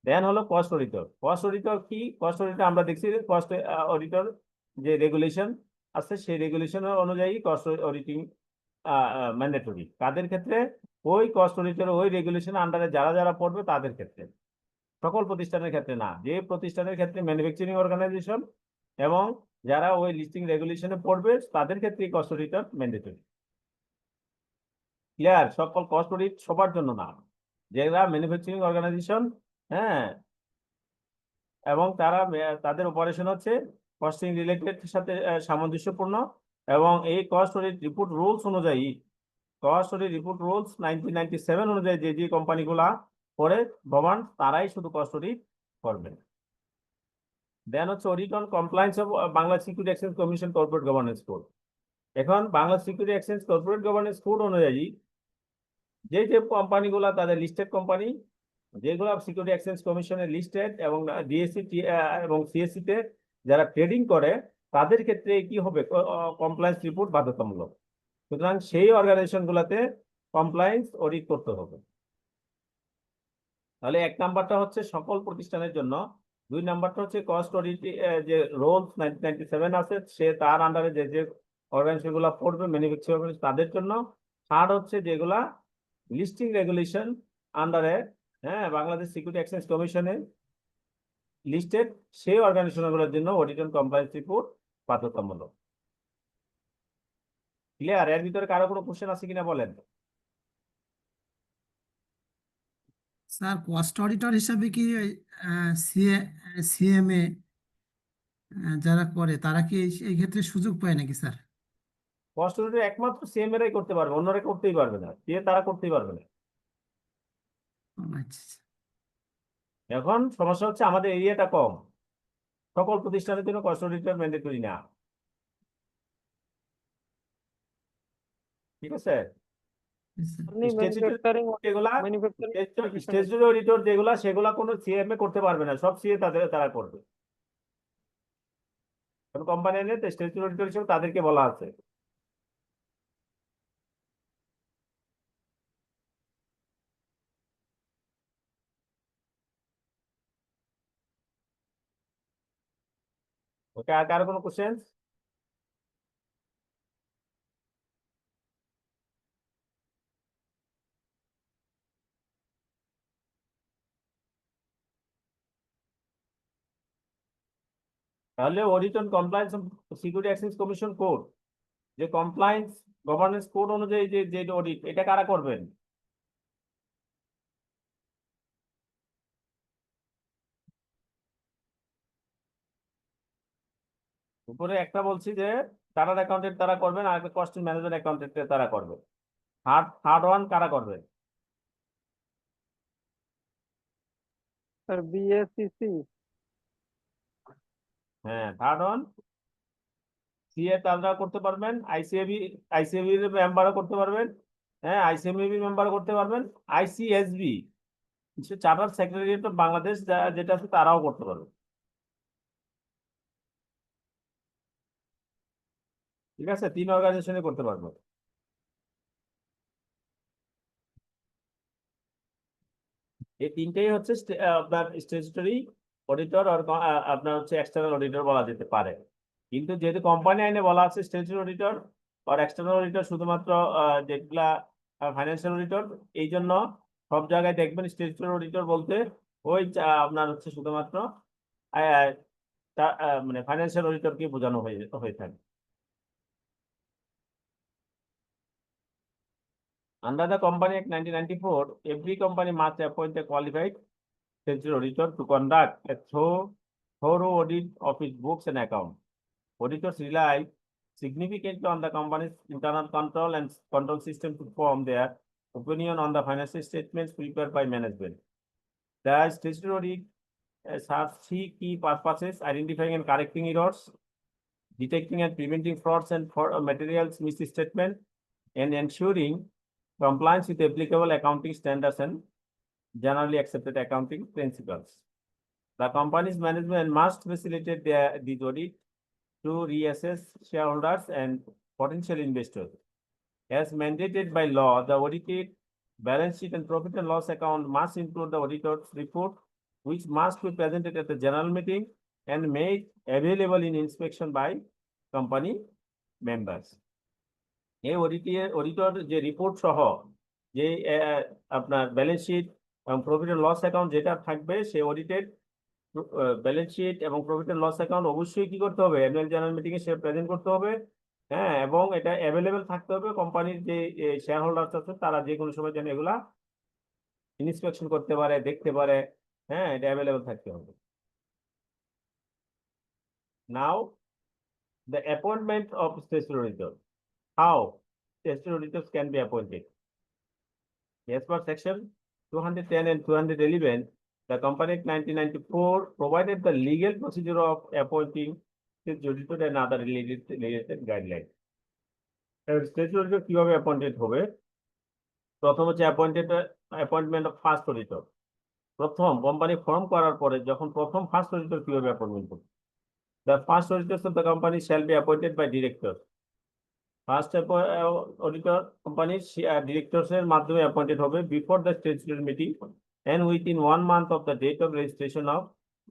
দেন হলো কস্ট অডিটর। কস্ট অডিটর কি? কস্ট অডিটর আমরা দেখছি কস্ট অডিটর যে রেগুলেশন আছে সেই রেগুলেশন অনুযায়ী কস্ট অডিটিং ম্যান্ডেটরি। কাদের ক্ষেত্রে? ওই কস্ট অডিটর ওই রেগুলেশন আন্ডারে যারা যারা পড়বে তাদের ক্ষেত্রে, সকল প্রতিষ্ঠানের ক্ষেত্রে না। যে প্রতিষ্ঠানের ক্ষেত্রে ম্যানুফ্যাকচারিং অর্গানাইজেশন এবং যারা ওই লিস্টিং রেগুলেশনে পড়বে তাদের ক্ষেত্রে কস্ট অডিটর ম্যান্ডেটরি। ক্লিয়ার? সকল কস্ট অডিট সবার জন্য না। যারা ম্যানুফ্যাকচারিং অর্গানাইজেশন, হ্যাঁ, এবং তাদের অপারেশন হচ্ছে কস্টিং রিলেটেড সাথে সামঞ্জস্যপূর্ণ এবং এই কস্ট অডিট রিপোর্ট রুলস অনুযায়ী, কস্ট অডিট রিপোর্ট রুলস 1997 অনুযায়ী যে কোম্পানিগুলা করে ভবান তারাই শুধু কস্ট অডিট করবেন। দেন হচ্ছে audit on compliance of Bangla security exchange commission corporate governance code. এখন Bangla security exchange corporate governance code অনুযায়ী যে কোম্পানিগুলা তাদের লিস্টেড কোম্পানি, যেগুলো সিকিউরিটি এক্সচেঞ্জ কমিশনের লিস্টেড এবং ডিএসসি এবং সিএসসি তে যারা ট্রেডিং করে তাদের ক্ষেত্রে কি হবে? কমপ্লায়েন্স রিপোর্ট বাধ্যতামূলক। সুতরাং সেই অর্গানাইজেশন গুলাতে কমপ্লায়েন্স অডিট করতে হবে। তাহলে 1 নাম্বারটা হচ্ছে সকল প্রতিষ্ঠানের জন্য, 2 নাম্বারটা হচ্ছে কস্ট অডিট যে রুলস 1997 আছে সে তার আন্ডারে যে অর্গানাইজেশন গুলা পড়বে ম্যানুফ্যাকচারিং তাদের জন্য। 3rd হচ্ছে যেগুলা লিস্টিং রেগুলেশন আন্ডারে, হ্যাঁ, বাংলাদেশ সিকিউরিটি এক্সচেঞ্জ কমিশনে লিস্টেড সেই অর্গানাইজেশনগুলোর জন্য অডিট অন কমপ্লায়েন্স রিপোর্ট বাধ্যতামূলক। ক্লিয়ার? এর ভিতরে কারো কোনো কোশ্চেন আছে কিনা বলেন। স্যার কস্ট অডিটর হিসাবে কি সিএমএ যারা করে তারা কি এই ক্ষেত্রে সুযোগ পায় নাকি স্যার? কস্ট অডিট একমাত্র সিএমএরাই করতে পারবে, অন্যরা করতেই পারবে না, তারা করতেই পারবে না। আচ্ছা। এখন সমস্যা হচ্ছে আমাদের এরিয়াটা কম, সকল প্রতিষ্ঠানের জন্য কস্ট অডিটর ম্যান্ডেটরি না। ঠিক আছে? ম্যানুফ্যাকচারিং স্ট্যাচুটরি অডিটর যেগুলা সেগুলা কোনো সিএমএ করতে পারবে না, সব সিএ তারা করবে। কোম্পানি এনে স্ট্যাচুটরি অডিটর হিসেবে তাদেরকে বলা আছে। ওকে, আর কারো কোনো কোশ্চেন? তাহলে audit on compliance security exchange commission code, যে কমপ্লায়েন্স গভর্নেন্স কোড অনুযায়ী যে অডিট, এটা কারা করবেন? উপরে একটা বলছি যে চার্টার্ড অ্যাকাউন্টেন্ট তারা করবেন, আর একটা কস্টিং ম্যানেজমেন্ট অ্যাকাউন্টেন্ট তারা করবে। থার্ড ওয়ান কারা করবে? Sir BSCC. হ্যাঁ, থার্ড ওয়ান সিএ তারা করতে পারবেন, আইসিএবি মেম্বারও করতে পারবেন, হ্যাঁ, আইসিএমবি মেম্বারও করতে পারবেন, ICSB charter secretariat of Bangladesh যেটা আছে তারাও করতে পারবে। ঠিক আছে? 3 অর্গানাইজেশনে করতে পারবে। এই তিনটেই হচ্ছে আপনার স্ট্যাচুটরি অডিটর আর আপনার হচ্ছে এক্সটার্নাল অডিটর বলা যেতে পারে। কিন্তু যেহেতু কোম্পানি আইনে বলা আছে স্ট্যাচুটরি অডিটর আর এক্সটার্নাল অডিটর শুধুমাত্র যেগুলা ফাইন্যান্সিয়াল অডিটর, এই জন্য সব জায়গায় দেখবেন স্ট্যাচুটরি অডিটর বলতে ওই আপনার হচ্ছে শুধুমাত্র মানে ফাইন্যান্সিয়াল অডিটরকে বোঝানো হয়ে থাকে। Under the Company Act 1994, every company must appoint a qualified statutory auditor to conduct a thorough audit of its books and accounts. Auditors rely significantly on the company's internal control and control system to form their opinion on the financial statements prepared by management. The statutory audit serves three key purposes: identifying and correcting errors, detecting and preventing frauds and materials misstatement, and ensuring compliance with applicable accounting standards and generally accepted accounting principles. The company's management must facilitate the audit to reassess shareholders and potential investors. As mandated by law, the audited balance sheet and profit and loss account must include the auditor's report, which must be presented at the general meeting and made available in inspection by company members. এই auditor যে report সহ যে আপনার balance sheet এবং profit and loss account যেটা থাকবে, সেই audited balance sheet এবং প্রফিট এন্ড লস অ্যাকাউন্ট অবশ্যই কি করতে হবে, অ্যানুয়াল জেনারেল মিটিং এ সে প্রেজেন্ট করতে হবে। হ্যাঁ, এবং এটা অ্যাভেলেবেল থাকতে হবে, কোম্পানির যে শেয়ার হোল্ডার আছে তারা যে কোনো সময় যেন এগুলা ইন্সপেকশন করতে পারে, দেখতে পারে। হ্যাঁ, এটা অ্যাভেলেবেল থাকতে হবে। নাও the appointment of statutory auditor. How statutory auditors can be appointed? As per section 210 and 211, the Company Act 1994 provided the legal procedure of appointing statutory auditor and other related guidelines. Statutory auditor কিভাবে appointed হবে? প্রথম হচ্ছে appointment of first auditor. প্রথম company form করার পরে যখন প্রথম first auditor কিভাবে অ্যাপয়েন্টমেন্ট করবে? The first auditors of the company shall be appointed by directors. First auditor company directors এর মাধ্যমে appointed হবে before the statutory meeting and within 1 month of the date of registration of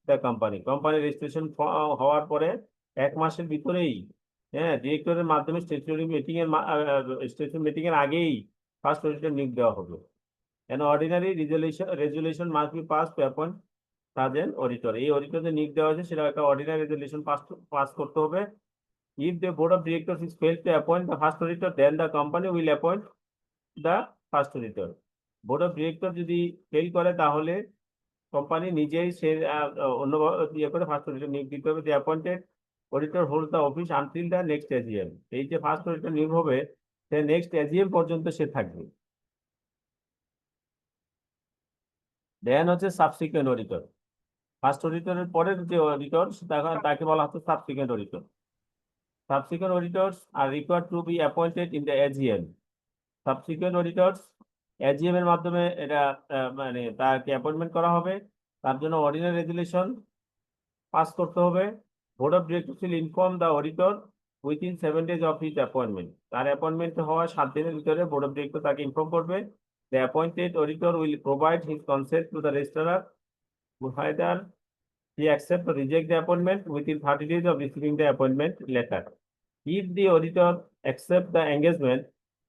the company. Company registration হওয়ার পরে 1 মাসের ভিতরেই হ্যাঁ ডিরেক্টরের মাধ্যমে statutory meeting এর আগেই ফার্স্ট অডিটর নিয়োগ দেওয়া হবে। An ordinary resolution must be passed to appoint sergeant auditor. এই অডিটর যে নিয়োগ দেওয়া হয়েছে সেটা একটা অর্ডিনারি রেজলিউশন পাস করতে হবে। If the board of directors is failed to appoint the first auditor, then the company will appoint the first auditor. Board of directors যদি ফেল করে তাহলে কোম্পানি নিজেই সে অন্য করে ফার্স্ট অডিটর নিয়োগ দিতে হবে। The appointed auditor holds the office until the next AGM. এই যে ফার্স্ট অডিটর নিয়োগ হবে সে নেক্সট AGM পর্যন্ত সে থাকবে। দেন হচ্ছে সাবসিকুয়েন্ট অডিটর। ফার্স্ট অডিটরের পরের যে অডিটর তাকে বলা হচ্ছে subsequent auditor. Subsequent auditors are required to be appointed in the AGM. Subsequent auditors AGM এর মাধ্যমে এটা মানে তাকে অ্যাপয়েন্টমেন্ট করা হবে। তার জন্য অর্ডিনারি রেজুলেশন পাস করতে হবে। Board of directors will inform the auditor within 7 days of his appointment. তার অ্যাপয়েন্টমেন্ট হওয়ার 7 দিনের ভিতরে বোর্ড অফ ডিরেক্টর তাকে ইনফর্ম করবে। The appointed auditor will provide his consent to the registrar whether he accept or reject the appointment within 30 days of receiving the appointment letter. If the auditor accepts the engagement,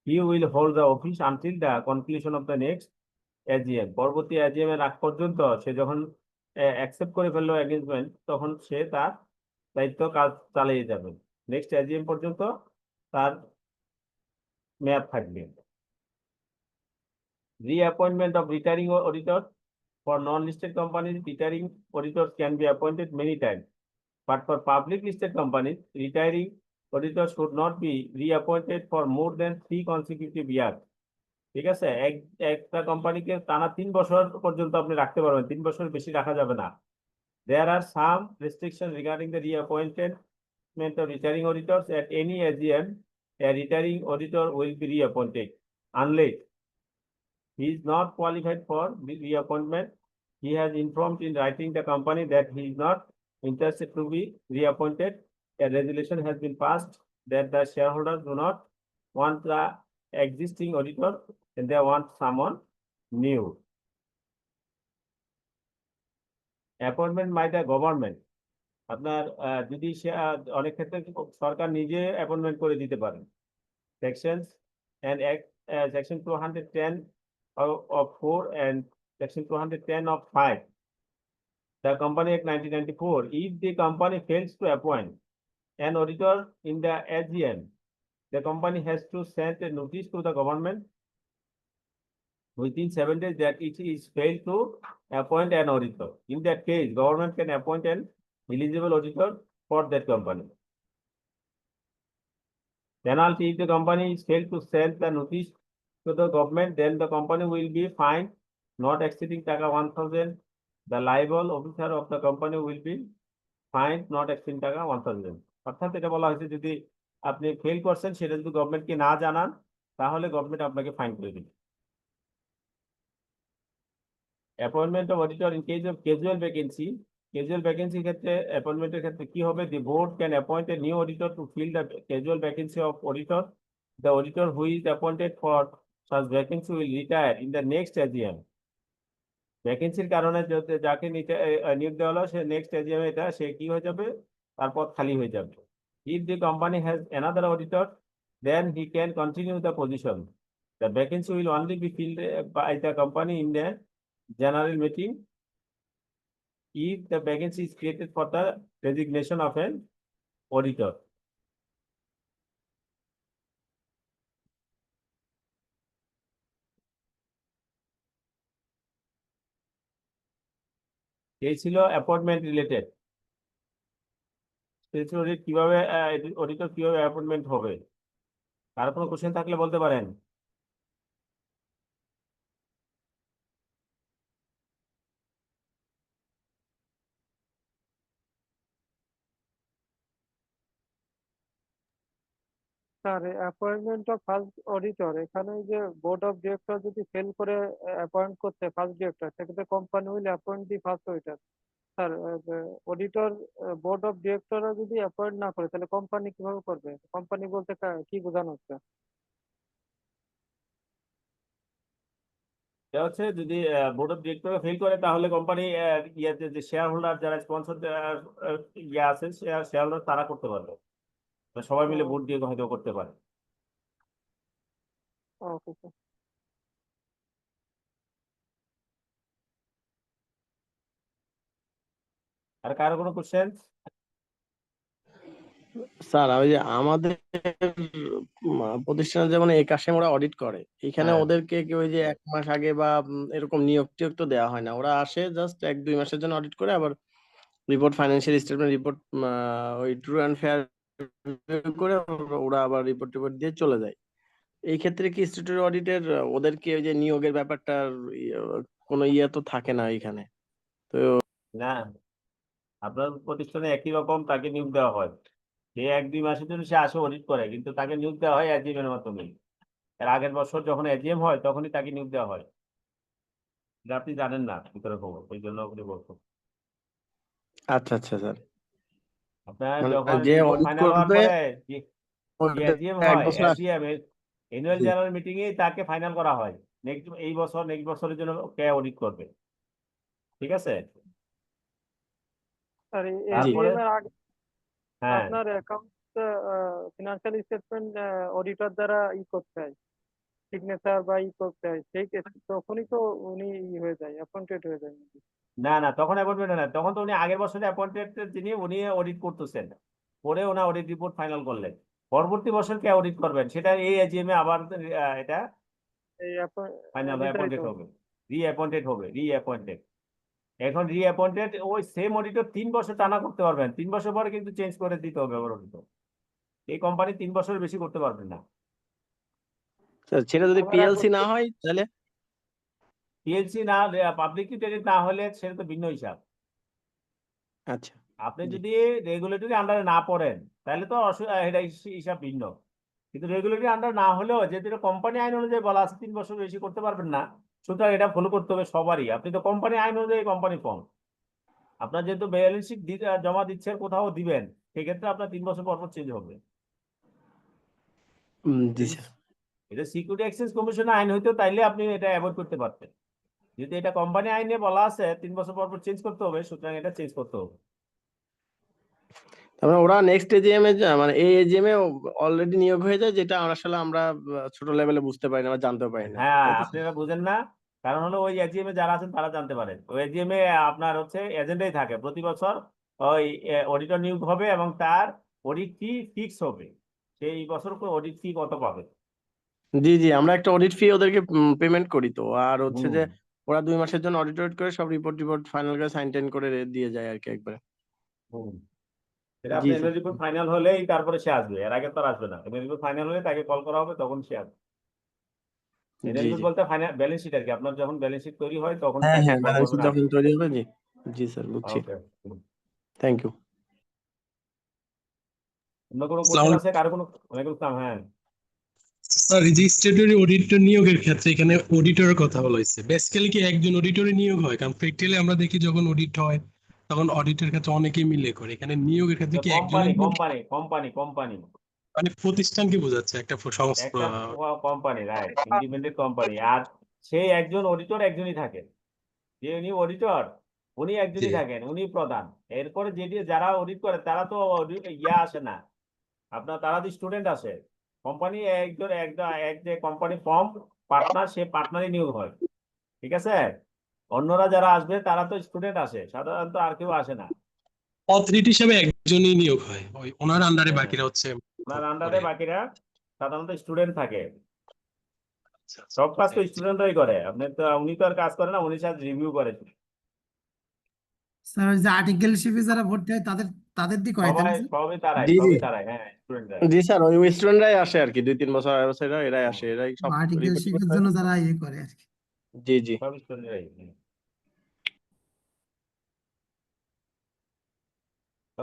he will hold the office until the conclusion of the next AGM. পরবর্তী AGM এর আগ পর্যন্ত সে যখন accept করে ফেললো engagement, তখন সে তার দায়িত্ব কাজ চালিয়ে যাবে। নেক্সট AGM পর্যন্ত তার মেয়াদ থাকবে। Reappointment of retiring auditors. For non-listed companies, retiring auditors can be appointed many times. But for public listed companies, retiring auditors should not be reappointed for more than 3 consecutive years. ঠিক আছে, একটা কোম্পানিকে টানা 3 বছর পর্যন্ত আপনি রাখতে পারবেন, 3 বছর বেশি রাখা যাবে না। There are some restrictions regarding the reappointment of retiring auditors. At any AGM, a retiring auditor will be reappointed unless he is not qualified for reappointment. He has informed in writing the company that he is not interested to be reappointed. A resolution has been passed that the shareholders do not want the existing auditor and they want someone new. Appointment by the government, আপনার যদি সে অনেক ক্ষেত্রে সরকার নিজে appointment করে দিতে পারেন। Sections and Act Section 210 of 4 and Section 210 of 5, the Company Act 1994. If the company fails to appoint an auditor in the AGM, the company has to send a notice to the government within 7 days that it is failed to appoint an auditor. In that case, government can appoint an eligible auditor for that company. Penalty: if the company is failed to send the notice to the government, then the company will be fined not exceeding taka 1,000. The liable officer of the company will be fined not exceeding taka 1,000. অর্থাৎ এটা বলা হয়েছে যদি আপনি fail করছেন সেটা যদি গভর্নমেন্টকে না জানান তাহলে গভর্নমেন্ট আপনাকে ফাইন করে দিবে। Appointment of auditor in case of casual vacancy, casual ভ্যাকেন্সির ক্ষেত্রে অ্যাপয়েন্টমেন্টের ক্ষেত্রে কি হবে? The board can appoint a new auditor to fill the casual vacancy of auditor. The auditor who is appointed for such vacancy will retire in the next AGM. ভ্যাকেন্সির কারণে যাকে নিয়োগ দেওয়া হলো সে নেক্সট AGM এটা সে কি হয়ে যাবে? তার পদ খালি হয়ে যাবে। If the company has another auditor, then he can continue the position. The vacancy will only be filled by the company in the general meeting if the vacancy is created for the designation of an auditor. এই ছিল appointment related. Audit কিভাবে auditor কিভাবে appointment হবে? কারো কোনো question থাকলে বলতে পারেন। Sir, appointment of first auditor, এখানে যে বোর্ড অফ ডিরেক্টর যদি ফেল করে অ্যাপয়েন্ট করতে ফার্স্ট ডিরেক্টর, সেক্ষেত্রে company will appoint the first auditor. Sir, auditor board of ডিরেক্টররা যদি অ্যাপয়েন্ট না করে তাহলে কোম্পানি কিভাবে করবে? কোম্পানি বলতে কি বোঝানো হচ্ছে? এটা হচ্ছে যদি বোর্ড অফ ডিরেক্টর ফেল করে তাহলে কোম্পানি ইয়াতে যে শেয়ার হোল্ডার যারা স্পন্সর ইয়ে আছে শেয়ার হোল্ডার তারা করতে পারবে, সবাই মিলে ভোট দিয়ে হয়তো করতে পারে। Okay sir. আর কারো কোনো কোশ্চেন? স্যার ওই যে আমাদের প্রতিষ্ঠানে যেমন একাশে ওরা অডিট করে, এখানে হ্যাঁ। ওদেরকে কি ওই যে 1 মাস আগে বা এরকম নিয়োগ টিয়োগ তো দেওয়া হয় না, ওরা আসে জাস্ট 1-2 মাসের জন্য অডিট করে আবার রিপোর্ট, ফাইন্যান্সিয়াল স্টেটমেন্ট রিপোর্ট ওই ট্রু অ্যান্ড ফেয়ার করে ওরা আবার রিপোর্ট টিপোর্ট দিয়ে চলে যায়। এই ক্ষেত্রে কি স্ট্যাটিউটরি অডিটের ওদেরকে ওই যে নিয়োগের ব্যাপারটা কোনো ইয়ে তো থাকে না এখানে? তো না, আপনার প্রতিষ্ঠানে একই রকম তাকে নিয়োগ দেওয়া হয়। সে 1-2 মাসের জন্য সে আসে অডিট করে, কিন্তু তাকে নিয়োগ দেওয়া হয় AGM এর মাধ্যমে। এর আগের বছর যখন AGM হয় তখনই তাকে নিয়োগ দেওয়া হয়। এটা আপনি জানেন না ভিতরে খবর, ওই জন্য আপনি বলছেন। আচ্ছা আচ্ছা স্যার, আপনার মানে যখন যে রিপোর্ট অডিট ফাইনাল হওয়ার করবে পরে যে ওইটা AGM 1 হয়, বছর AGM অ্যানুয়াল জি। জেনারেল মিটিং এ তাকে ফাইনাল করা হয় এই বছর নেক্সট বছরের জন্য কে অডিট করবে, ঠিক আছে? স্যার, তারপরে AGM এর আগে হ্যাঁ, আপনার অ্যাকাউন্ট ফিনান্সিয়াল স্টেটমেন্ট অডিটর দ্বারা করতে হয়, সিগনেচার বা করতে হয়, সেই তখনই তো উনি হয়ে যায়, অ্যাপয়েন্টেড হয়ে যায়। না না, তখন অ্যাপয়েন্টমেন্ট না, তখন তো উনি আগের বছরে অ্যাপয়েন্টেড যিনি উনি অডিট করতেছেন, পরে ওনার অডিট রিপোর্ট ফাইনাল করলেন, পরবর্তী বছর কে অডিট করবেন সেটা এই AGM এ আবার এটা এই ফাইনাল নির্ধারিত অ্যাপয়েন্টেড হবে, রিঅ্যাপয়েন্টেড। এখন রিঅ্যাপয়েন্টেড ওই সেম অডিটর 3 বছর টানা করতে পারবেন, 3 বছর পরে কিন্তু চেঞ্জ করে দিতে হবে আবার অডিটর। এই কোম্পানি 3 বছরের বেশি করতে পারবেন না। স্যার সেটা যদি আবার পিএলসি না হয় তাহলে? PLC না, পাবলিকলি ট্রেডেড না হলে সেটা তো ভিন্ন হিসাব। আচ্ছা আপনি জি। যদি রেগুলেটরি আন্ডারে না পড়েন তাহলে তো এটা হিসাব ভিন্ন, কিন্তু রেগুলেটরি আন্ডার না হলেও যেহেতু কোম্পানি আইন অনুযায়ী বলা আছে 3 বছর বেশি করতে পারবেন না, সুতরাং এটা ফলো করতে হবে সবারই। আপনি তো কোম্পানি আইন অনুযায়ী কোম্পানি ফর্ম, আপনার যেহেতু ব্যালেন্স শিট জমা দিচ্ছেন কোথাও দিবেন, সেক্ষেত্রে আপনার 3 বছর পর চেঞ্জ হবে। জি স্যার। এটা সিকিউরিটি এক্সচেঞ্জ কমিশনের আইন হইতো তাইলে আপনি এটা অ্যাভয়েড করতে পারতেন। যদি এটা কোম্পানি আইনে বলা আছে 3 বছর পর পর চেঞ্জ করতে হবে, সুতরাং এটা চেঞ্জ করতে হবে। তারপরে ওরা নেক্সট এজিএম এ মানে এই এজিএম এ অলরেডি নিয়োগ হয়ে যায়, যেটা আসলে আমরা ছোট লেভেলে বুঝতে পারি না বা জানতে পারি না, হ্যাঁ, তাই তো আপনারা বুঝেন না, কারণ হলো ওই এজিএম এ যারা আছেন তারা জানতে পারেন। ওই এজিএম এ আপনার হচ্ছে এজেন্ডাই থাকে প্রতি বছর ওই অডিটর নিয়োগ হবে এবং তার অডিট ফি ফিক্স হবে, সেই বছর অডিট ফি কত পাবে। জি জি, আমরা একটা অডিট ফি ওদেরকে পেমেন্ট করি তো, আর হচ্ছে হুম যে ওরা 2 মাসের জন্য অডিট করে সব রিপোর্ট ফাইনাল করে সাইন টাইন করে দিয়ে যায় আর কি একবারে। হুম এটা জি আপনি স্যার। এমএল রিপোর্ট ফাইনাল হলেই তারপরে সে আসবে, এর আগে তো আর আসবে না। এমএল রিপোর্ট ফাইনাল হলে তাকে কল করা হবে, তখন সে আসবে। এমএল জি রিপোর্ট জি, বলতে ফাইনাল ব্যালেন্স শিট আর কি, আপনার যখন ব্যালেন্স শিট তৈরি হয় তখন হ্যাঁ তাকে হ্যাঁ, কল ব্যালেন্স করবেন, যখন আসবে। তৈরি হবে। জি জি স্যার, বুঝছি। ওকে, থ্যাংক ইউ। অন্য কোনো আসসালামু কোশ্চেন আছে আলাইকুম। কারো কোনো? ওয়ালাইকুম আসসালাম। হ্যাঁ, স্যার, এই যে স্ট্যাটুটরি অডিটর নিয়োগের ক্ষেত্রে এখানে অডিটরের কথা বলা হয়েছে, বেসিক্যালি কি একজন অডিটরে নিয়োগ হয়? কারণ প্র্যাকটিক্যালি আমরা দেখি যখন অডিট হয় তখন অডিটের ক্ষেত্রে অনেকেই মিলে করে, এখানে নিয়োগের ক্ষেত্রে কি কোম্পানি একজনের নিয়োগ? কোম্পানি কোম্পানি কোম্পানি মানে প্রতিষ্ঠানকে বোঝাচ্ছে, একটা সংস্থা। একটা কোম্পানি, রাইট, ইন্ডিপেন্ডেন্ট কোম্পানি। আর সেই একজন অডিটর একজনই থাকেন, যে উনি অডিটর উনি জি একজনই থাকেন, উনি প্রধান। এরপরে যারা অডিট করে তারা তো আসে না আপনার, তারা যে স্টুডেন্ট আসে। কোম্পানি একজন এক যে কোম্পানি ফর্ম পার্টনার, সে পার্টনারই নিয়োগ হয়, ঠিক আছে। অন্যরা যারা আসবে তারা তো স্টুডেন্ট আসে সাধারণত, আর কেউ আসে না। অথরিটি হিসেবে একজনই নিয়োগ হয়, ওই ওনার আন্ডারে হ্যাঁ, বাকিরা হচ্ছে ওনার আন্ডারে করে। বাকিরা সাধারণত স্টুডেন্ট থাকে। আচ্ছা আচ্ছা, সব কাজ তো thank you. স্টুডেন্টরাই করে, আপনি তো, উনি তো আর কাজ করে না, উনি সাথে রিভিউ করে। স্যার ওই যে আর্টিকেলশিপে যারা ভর্তি হয় তাদের তাদের দিয়ে করাইতে না সবাই স্যার? সবই তারাই, জি জি সবই তারাই, হ্যাঁ, স্টুডেন্টরা। জি স্যার, ওই স্টুডেন্টরাই আসে আর কি, 2-3 বছর 2.5 বছর এরাই আসে, এরাই সব রিপোর্ট আর্টিকেলশিপের করে। জন্য যারা ইয়ে করে আর কি। জি জি। সব স্টুডেন্টরাই।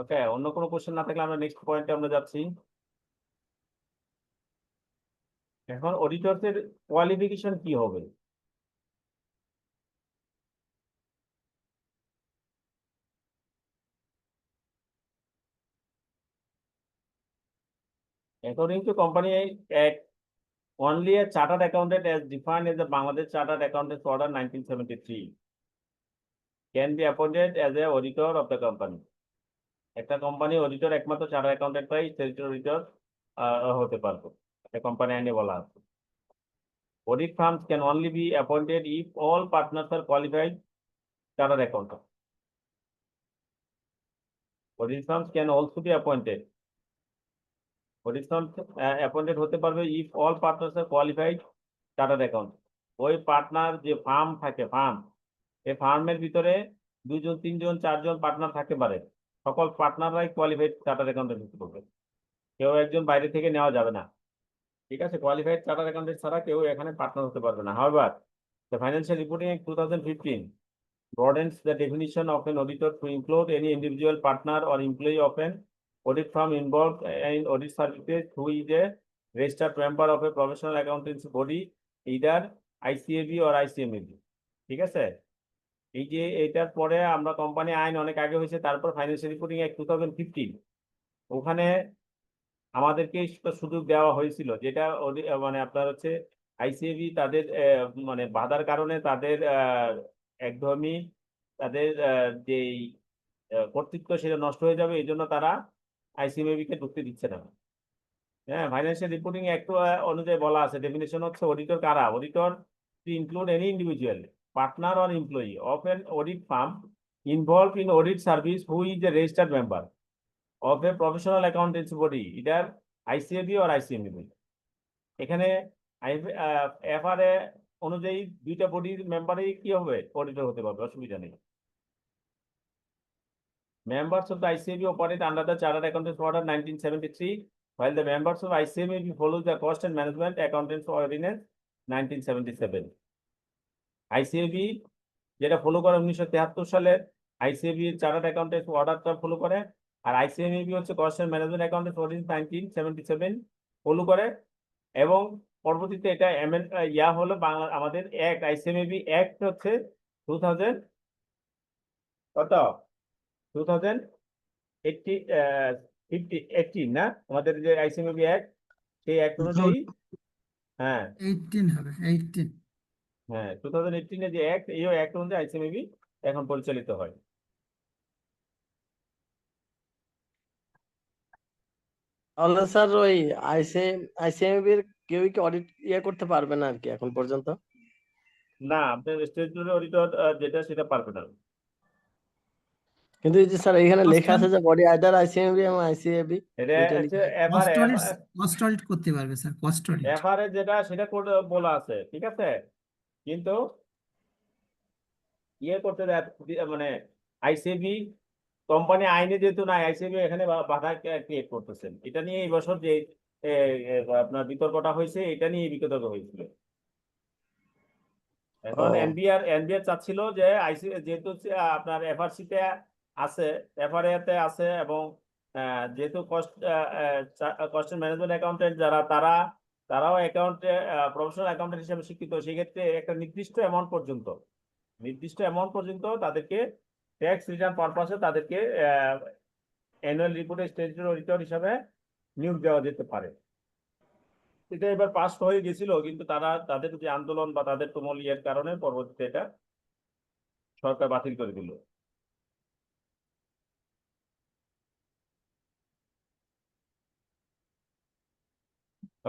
ওকে, অন্য কোনো কোশ্চেন না থাকলে আমরা নেক্সট পয়েন্টে আমরা যাচ্ছি। এখন অডিটরদের কোয়ালিফিকেশন কি হবে? According to Company Act, only a chartered accountant as defined in the Bangladesh Chartered Accountants Order 1973 can be appointed as a auditor of the company. একটা কোম্পানি অডিটর একমাত্র চার্টার্ড অ্যাকাউন্টেন্টরাই স্ট্যাটিউটরি অডিটর হতে পারবে, এটা company আইনে বলা আছে। Audit firms can only be appointed if all partners are qualified chartered accountants. Audit firms can also be appointed. Audit firms appointed হতে পারবে if all partners are qualified chartered accountant. ওই partner যে farm থাকে, এই ফার্মের ভিতরে 2 জন 3 জন 4 জন partner থাকতে পারে, সকল পার্টনাররাই কোয়ালিফাইড চার্টার্ড অ্যাকাউন্টেন্ট হতে পারবে, কেউ একজন বাইরে থেকে নেওয়া যাবে না, ঠিক আছে। কোয়ালিফাইড চার্টার্ড অ্যাকাউন্টেন্ট ছাড়া কেউ এখানে পার্টনার হতে পারবে না। However, the Financial Reporting Act 2015 broadens the definition of an auditor to include any individual partner or employee of an audit firm involved in audit services who is a registered member of a professional accountancy body, either ICAB or ICMAB, ঠিক আছে। এই যে এটার পরে আমরা company আইন অনেক আগে হয়েছে, তারপর ফাইন্যান্সিয়াল রিপোর্টিং অ্যাক্ট 2015, ওখানে আমাদেরকে সুযোগ দেওয়া হয়েছিল, যেটা মানে আপনার হচ্ছে আইসিএবি তাদের মানে বাধার কারণে তাদের একদমই তাদের যেই কর্তৃত্ব সেটা নষ্ট হয়ে যাবে, এই জন্য তারা আইসিএবি কে ঢুকতে দিচ্ছে না। হ্যাঁ, ফাইন্যান্সিয়াল রিপোর্টিং অ্যাক্ট অনুযায়ী বলা আছে, ডেফিনেশন হচ্ছে অডিটর কারা, auditor to include any individual, partner or employee of an audit firm involved in audit service who is a registered member of a professional accountancy body, either ICAB or ICMAB. এখানে এফআরএ অনুযায়ী দুইটা বডির মেম্বারই কি হবে, auditor হতে পারবে, অসুবিধা নেই। Members of the ICAB operate under the Chartered Accountants Order 1973, while the members of ICMAB follow the Cost and Management Accountants Ordinance 1977. ICAB যেটা ফলো করে 1973 সালের আইসিএবি চার্টার্ড অ্যাকাউন্টেন্ট অর্ডারটা ফলো করে, আর আইসিএমএবি হচ্ছে cost and management accountant ordinance 1977 follow করে। এবং পরবর্তীতে এটা হলো বাংলা আমাদের অ্যাক্ট, আইসিএমএবি অ্যাক্ট হচ্ছে 2000 কত 2018 না, আমাদের যে আইসিএমএবি অ্যাক্ট, সেই অ্যাক্ট অনুযায়ী, হ্যাঁ 18 হবে 18। হ্যাঁ 2018 যে অ্যাক্ট, এই অ্যাক্ট অনুযায়ী আইসিএমবি এখন পরিচালিত হয়। তাহলে স্যার ওই আইসিএমবি এর কেউই কি অডিট করতে পারবে না আর কি এখন পর্যন্ত? না, আপনার স্ট্যাটিউটরি অডিটর যেটা সেটা পারবে না। কিন্তু এই যে স্যার এখানে লেখা আছে যে বডি আইদার আইসিএমবি এবং আইসিএবি এটা দুইটা হচ্ছে লিখা আছে। কস্ট অডিট করতে পারবে স্যার, কস্ট অডিট। এফআরএ যেটা সেটা বলা আছে, ঠিক আছে, কিন্তু করতে দেয়, মানে আইসিবি কোম্পানি আইনে যেহেতু নাই, আইসিবি এখানে বাধা ক্রিয়েট করতেছেন। এটা নিয়ে এই বছর যে এ, এ, আপনার বিতর্কটা হয়েছে, এটা নিয়ে বিতর্ক হয়েছিল। এখন ও। এনবিআর চাচ্ছিল যে যেহেতু আপনার এফআরসি তে আছে, এফআরএ তে আছে, এবং যেহেতু কস্ট ম্যানেজমেন্ট অ্যাকাউন্টেন্ট যারা তারাও অ্যাকাউন্টে প্রফেশনাল অ্যাকাউন্টেন্ট হিসেবে শিক্ষিত, সেক্ষেত্রে একটা নির্দিষ্ট অ্যামাউন্ট পর্যন্ত তাদেরকে ট্যাক্স রিটার্ন পারপাসে তাদেরকে অ্যানুয়াল রিপোর্টে স্ট্যাটিউটরি অডিটর হিসাবে নিয়োগ দেওয়া যেতে পারে। এটা এবার পাস হয়ে গেছিল, কিন্তু তাদের যে আন্দোলন বা তাদের তুমুল ইয়ের কারণে পরবর্তীতে এটা সরকার বাতিল করে দিল।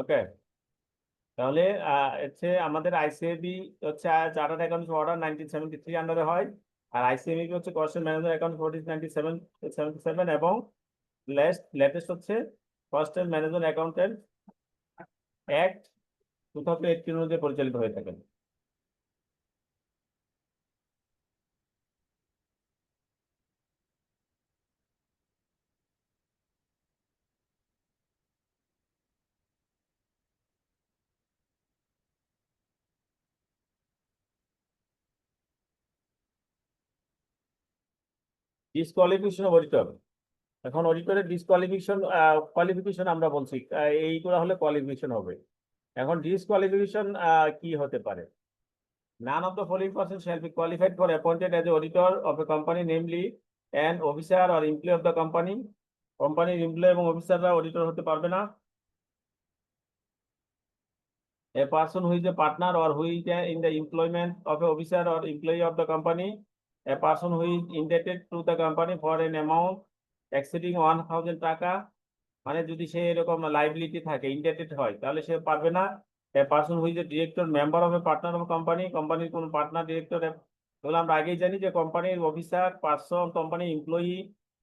ওকে, তাহলে হচ্ছে আমাদের আইসিএবি হচ্ছে চার্টার্ড অ্যাকাউন্টস অর্ডার 1973 আন্ডারে হয়, আর আইসিএবি হচ্ছে কস্ট ম্যানেজমেন্ট অ্যাকাউন্ট 1977, এবং লেটেস্ট হচ্ছে কস্ট ম্যানেজমেন্ট অ্যাকাউন্টেন্ট অ্যাক্ট 2018 অনুযায়ী পরিচালিত হয়ে থাকেন। ডিসকোয়ালিফিকেশন অফ অডিটর, এখন অডিটরের কোয়ালিফিকেশন আমরা বলছি, এইগুলো হলে কোয়ালিফিকেশন হবে। এখন ডিসকোয়ালিফিকেশন কি হতে পারে? None of the following persons shall be qualified for appointed as auditor of a company, namely an officer or employee of the company. কোম্পানির এমপ্লয়ি এবং অফিসাররা অডিটর হতে পারবে না। A person who is a partner or who is in the employment of an officer or employee of the company. A person who is indebted to the company for an amount exceeding 1000 টাকা, মানে যদি সে এরকম liability থাকে, ইন্ডেটেড হয়, তাহলে সে পারবে না। A person who's a director member of a partner of কোম্পানির কোন পার্টনার ডিরেক্টর, তাহলে আমরা আগেই জানি যে কোম্পানির অফিসার, পার্সন, কোম্পানি এমপ্লয়ি,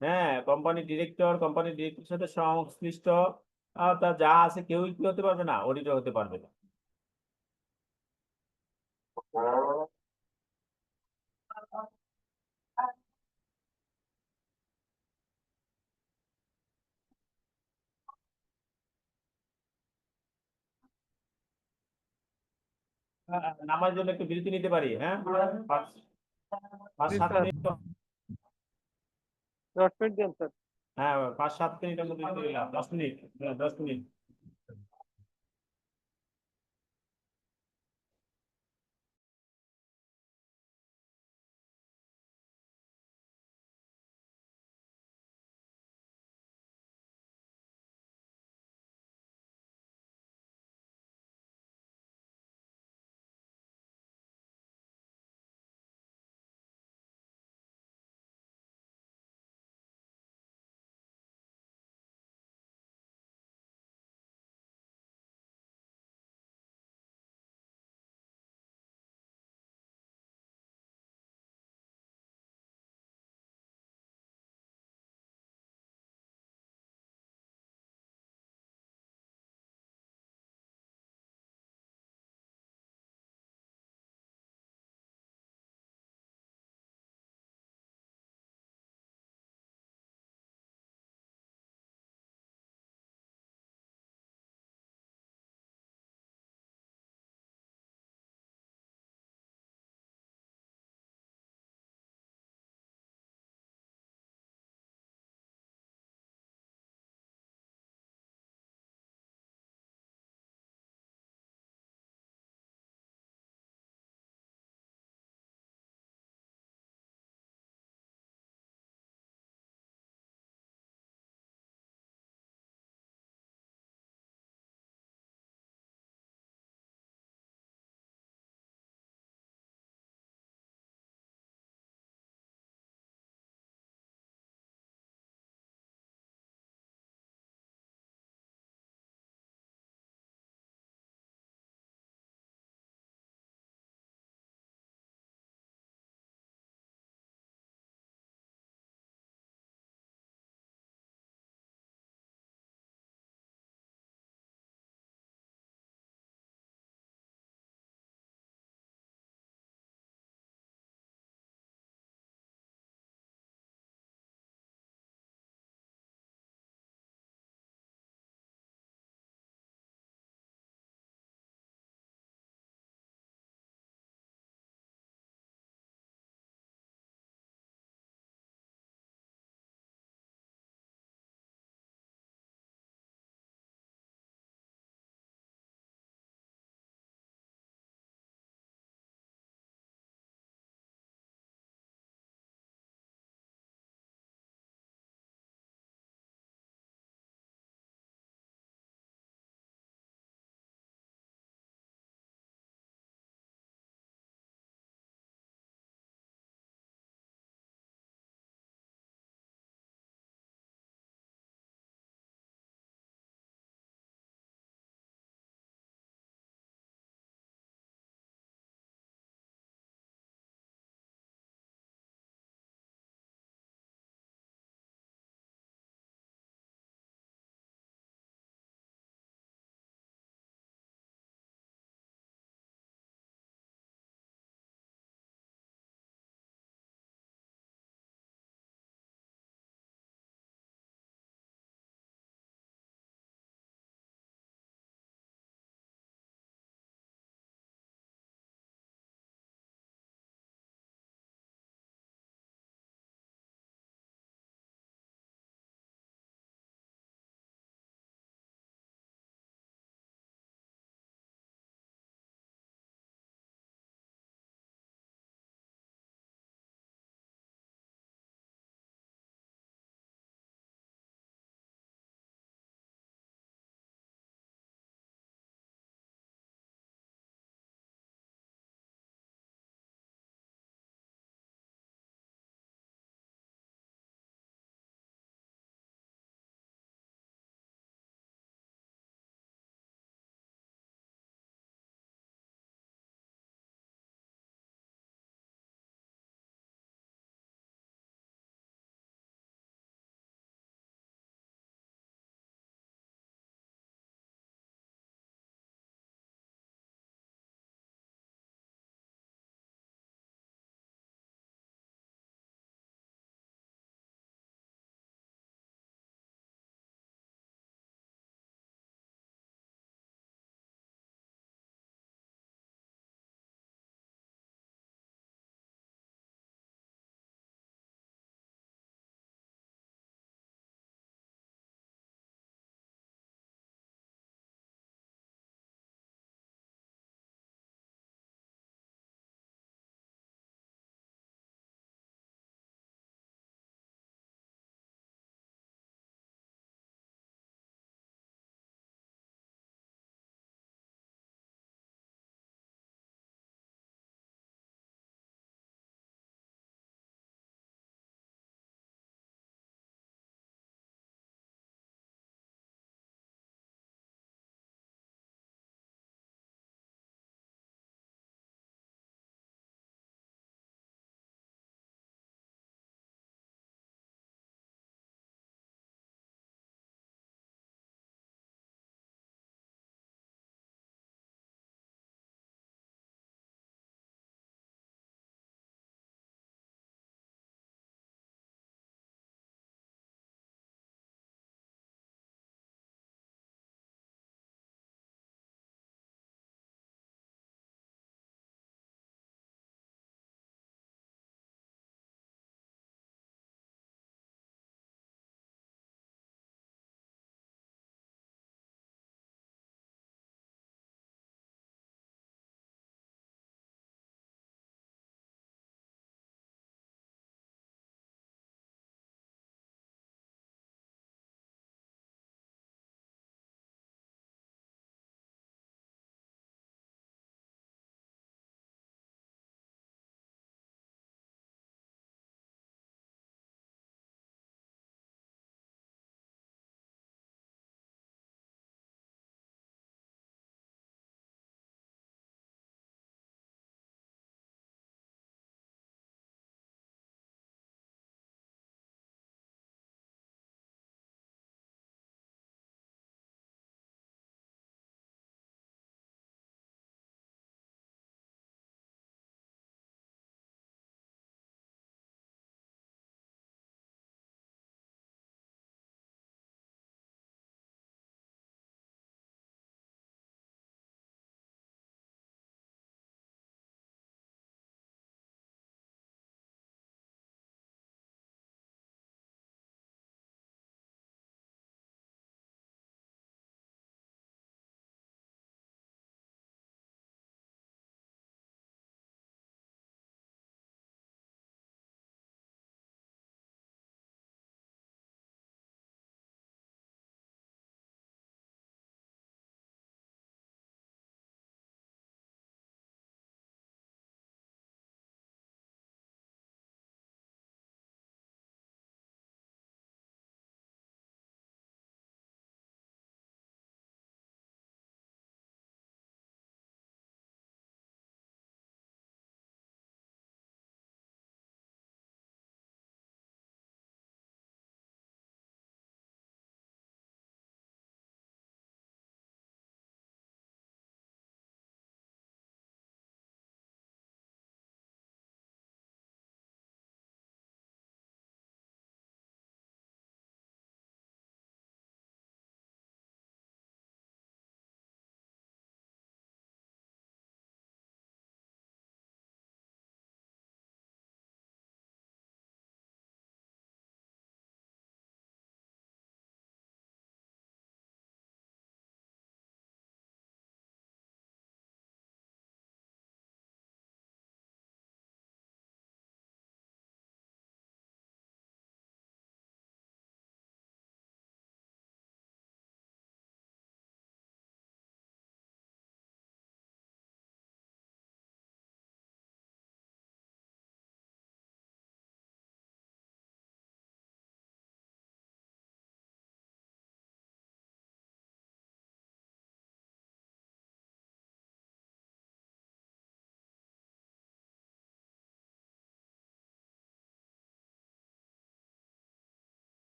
হ্যাঁ, কোম্পানির ডিরেক্টরের সাথে সংশ্লিষ্ট তা যা আছে, কেউই কি হতে পারবে না, অডিটর হতে পারবে না। নামার জন্য একটু বিরতি নিতে পারি, হ্যাঁ, 5-7 স্যার, মিনিট। 10 মিনিট দেন স্যার। হ্যাঁ, 5-7 মিনিটের মধ্যে 10 মিনিট, 10 মিনিট।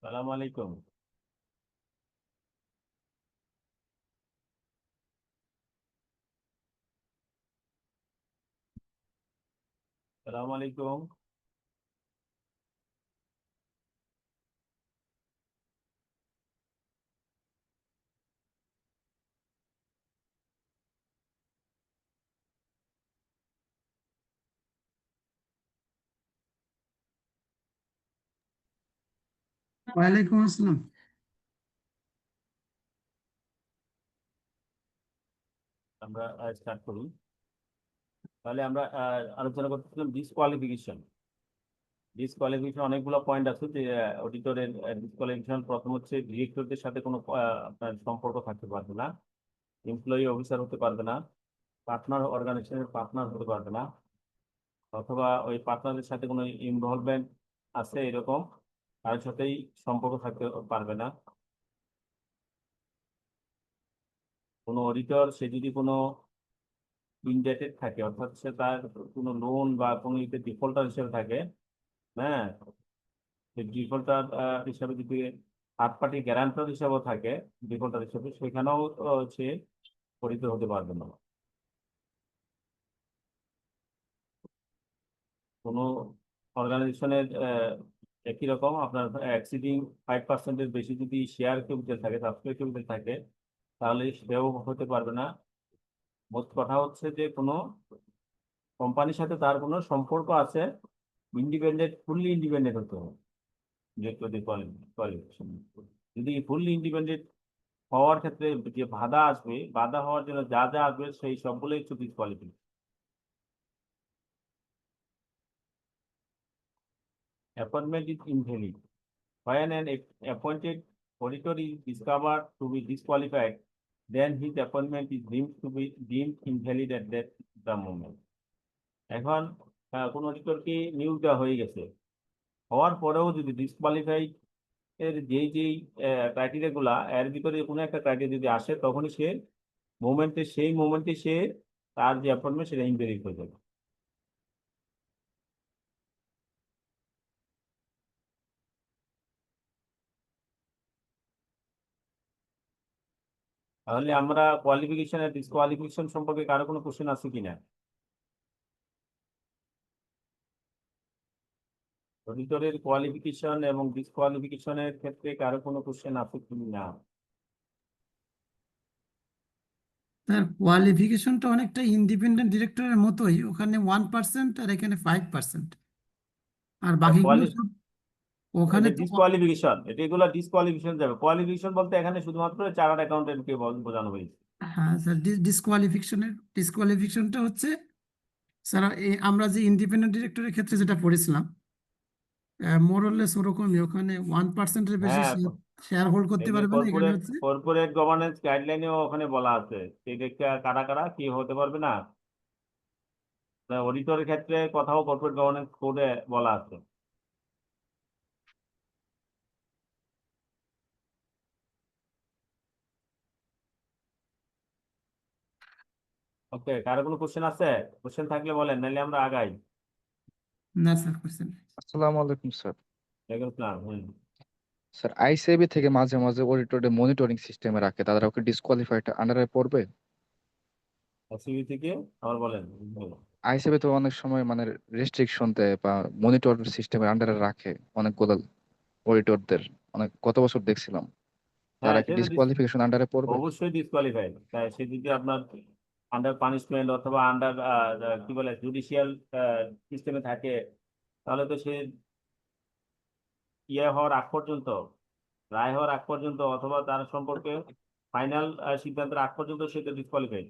সালাম আলাইকুম। সালাম আলাইকুম। ওয়ালাইকুম আসসালাম। আমরা স্টার্ট করি। তাহলে আমরা আলোচনা করতেছিলাম ডিসকোয়ালিফিকেশন। ডিসকোয়ালিফিকেশন অনেকগুলো পয়েন্ট আছে যে অডিটরের ডিসকোয়ালিফিকেশন। প্রথম হচ্ছে ডিরেক্টরদের সাথে কোনো আপনার সম্পর্ক থাকতে পারবে না, এমপ্লয়ি অফিসার হতে পারবে না, পার্টনার অর্গানাইজেশনের পার্টনার হতে পারবে না, অথবা ওই পার্টনারের সাথে কোনো ইনভলভমেন্ট আছে এরকম কারোর সাথেই সম্পর্ক থাকতে পারবে না। কোনো অডিটর সে যদি কোনো ইনডেটেড থাকে, অর্থাৎ সে তার কোনো লোন বা কোনো ইতে ডিফল্টার হিসেবে থাকে, হ্যাঁ, ডিফল্টার হিসাবে যদি থার্ড পার্টি গ্যারান্টর হিসাবেও থাকে, ডিফল্টার হিসেবে, সেখানেও সে পরিচিত হতে পারবে না। কোনো অর্গানাইজেশনের একই রকম আপনার এক্সিডিং 5%-এর বেশি যদি শেয়ার ক্যাপিটাল থাকে, সাবস্ক্রাইব ক্যাপিটাল থাকে, তাহলে সেও হতে পারবে না। মোট কথা হচ্ছে যে কোনো কোম্পানির সাথে তার কোনো সম্পর্ক আছে, ইন্ডিপেন্ডেন্ট, ফুললি ইন্ডিপেন্ডেন্ট হতে হবে। যদি কোয়ালিফিকেশন যদি ফুললি ইন্ডিপেন্ডেন্ট হওয়ার ক্ষেত্রে যে বাধা আসবে, বাধা হওয়ার জন্য যা যা আসবে সেই সবগুলোই হচ্ছে disqualification. Appointment is invalid. When an appointed auditor is discovered to be disqualified, then his appointment is deemed invalid at the moment. এখন কোন অডিটরকে নিয়োগ দেওয়া হয়ে গেছে, হওয়ার পরেও যদি ডিসকোয়ালিফাইড এর যেই ক্রাইটেরিয়া গুলা এর ভিতরে কোনো একটা ক্রাইটেরিয়া যদি আসে, তখনই সে সেই মোমেন্টে সে তার যে অ্যাপয়েন্টমেন্ট সেটা ইনভ্যালিড হয়ে যাবে। তাহলে আমরা কোয়ালিফিকেশন আর ডিসকোয়ালিফিকেশন সম্পর্কে কারো কোনো কোশ্চেন আছে কিনা? অডিটরের কোয়ালিফিকেশন এবং ডিসকোয়ালিফিকেশনের ক্ষেত্রে কারো কোনো কোশ্চেন আছে কিনা? স্যার কোয়ালিফিকেশনটা অনেকটা ইন্ডিপেন্ডেন্ট ডিরেক্টরের মতোই, ওখানে 1% আর এখানে 5%, আর বাকিগুলো সব ওখানে তো ডিসকোয়ালিফিকেশন, এগুলো ডিসকোয়ালিফিকেশন যাবে। কোয়ালিফিকেশন বলতে এখানে শুধুমাত্র চার্টার্ড অ্যাকাউন্টেন্টকে বোঝানো হয়েছে। হ্যাঁ স্যার, ডিসকোয়ালিফিকেশনটা হচ্ছে স্যার আমরা যে ইন্ডিপেন্ডেন্ট ডিরেক্টরের ক্ষেত্রে যেটা পড়েছিলাম, মোরলেস ওরকমই, ওখানে 1%-এর বেশি হ্যাঁ, শেয়ার হোল্ড করতে পারবে না, এখানে হচ্ছে কর্পোরেট গভর্নেন্স গাইডলাইনেও ওখানে বলা আছে কারা কারা কি হতে পারবে না। অডিটরের ক্ষেত্রে কথাও কর্পোরেট গভর্নেন্স কোডে বলা আছে। ওকে, কারো কোনো কোশ্চেন আছে? কোশ্চেন থাকলে বলেন, নাহলে আমরা আগাই। না স্যার কোশ্চেন। আসসালামু আলাইকুম স্যার। ওয়ালাইকুম আসসালাম। স্যার আইসিএবি থেকে মাঝে মাঝে অডিটরে মনিটরিং সিস্টেমে রাখে, তারা ওকে ডিসকোয়ালিফাইড আন্ডারে পড়বে? সিবি থেকে আবার বলেন। আইসিএবি তো অনেক সময় মানে রেস্ট্রিকশন দেয় বা মনিটর সিস্টেমের আন্ডারে রাখে অনেকগুলো অডিটরদের, অনেক গত বছর দেখছিলাম। তারা হ্যাঁ, কি ডিসকোয়ালিফিকেশন আন্ডারে পড়বে? অবশ্যই ডিসকোয়ালিফাইড। তাই সে যদি আপনার আন্ডার পানিশমেন্ট অথবা আন্ডার কি বলে জুডিশিয়াল সিস্টেমে থাকে, তাহলে তো সে হওয়ার আগ পর্যন্ত, রায় হওয়ার আগ পর্যন্ত, অথবা তার সম্পর্কে ফাইনাল সিদ্ধান্তের আগ পর্যন্ত সে তো disqualified.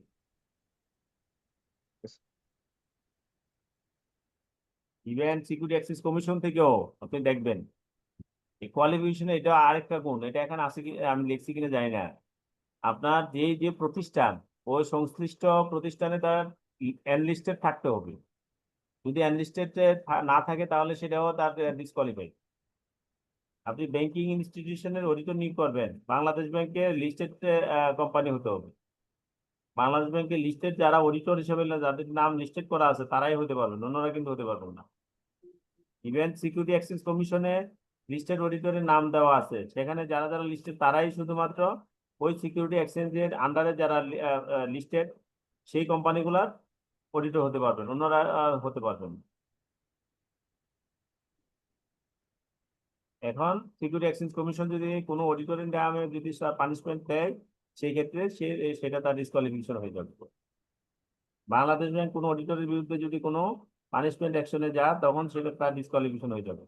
Even security access commission থেকেও আপনি দেখবেন এই কোয়ালিফিকেশনে এটা আরেকটা গুণ, এটা এখানে আছে কি আমি লিখছি কিনা জানি না। আপনার যে প্রতিষ্ঠান, ওই সংশ্লিষ্ট প্রতিষ্ঠানে তার এনলিস্টেড থাকতে হবে। যদি এনলিস্টেড না থাকে তাহলে সেটাও তার ডিসকোয়ালিফাইড। আপনি ব্যাংকিং ইনস্টিটিউশনের অডিটর নিয়োগ করবেন, বাংলাদেশ ব্যাংকের লিস্টেড কোম্পানি হতে হবে। বাংলাদেশ ব্যাংকের লিস্টেড যারা অডিটর হিসেবে যাদের নাম লিস্টেড করা আছে তারাই হতে পারবেন, অন্যরা কিন্তু হতে পারবেন না। ইভেন সিকিউরিটি এক্সচেঞ্জ কমিশনে লিস্টেড অডিটরের নাম দেওয়া আছে, সেখানে যারা যারা লিস্টেড তারাই শুধুমাত্র ওই সিকিউরিটি এক্সচেঞ্জের আন্ডারে যারা লিস্টেড সেই কোম্পানিগুলার অডিটর হতে পারবেন, অন্যরা হতে পারবেন। এখন সিকিউরিটি এক্সচেঞ্জ কমিশন যদি কোনো অডিটরের নামে যদি পানিশমেন্ট দেয়, সেই ক্ষেত্রে সেটা তার ডিসকোয়ালিফিকেশন হয়ে যাবে। বাংলাদেশ ব্যাংক কোনো অডিটরের বিরুদ্ধে যদি কোনো পানিশমেন্ট অ্যাকশনে যায়, তখন সেটা তার ডিসকোয়ালিফিকেশন হয়ে যাবে।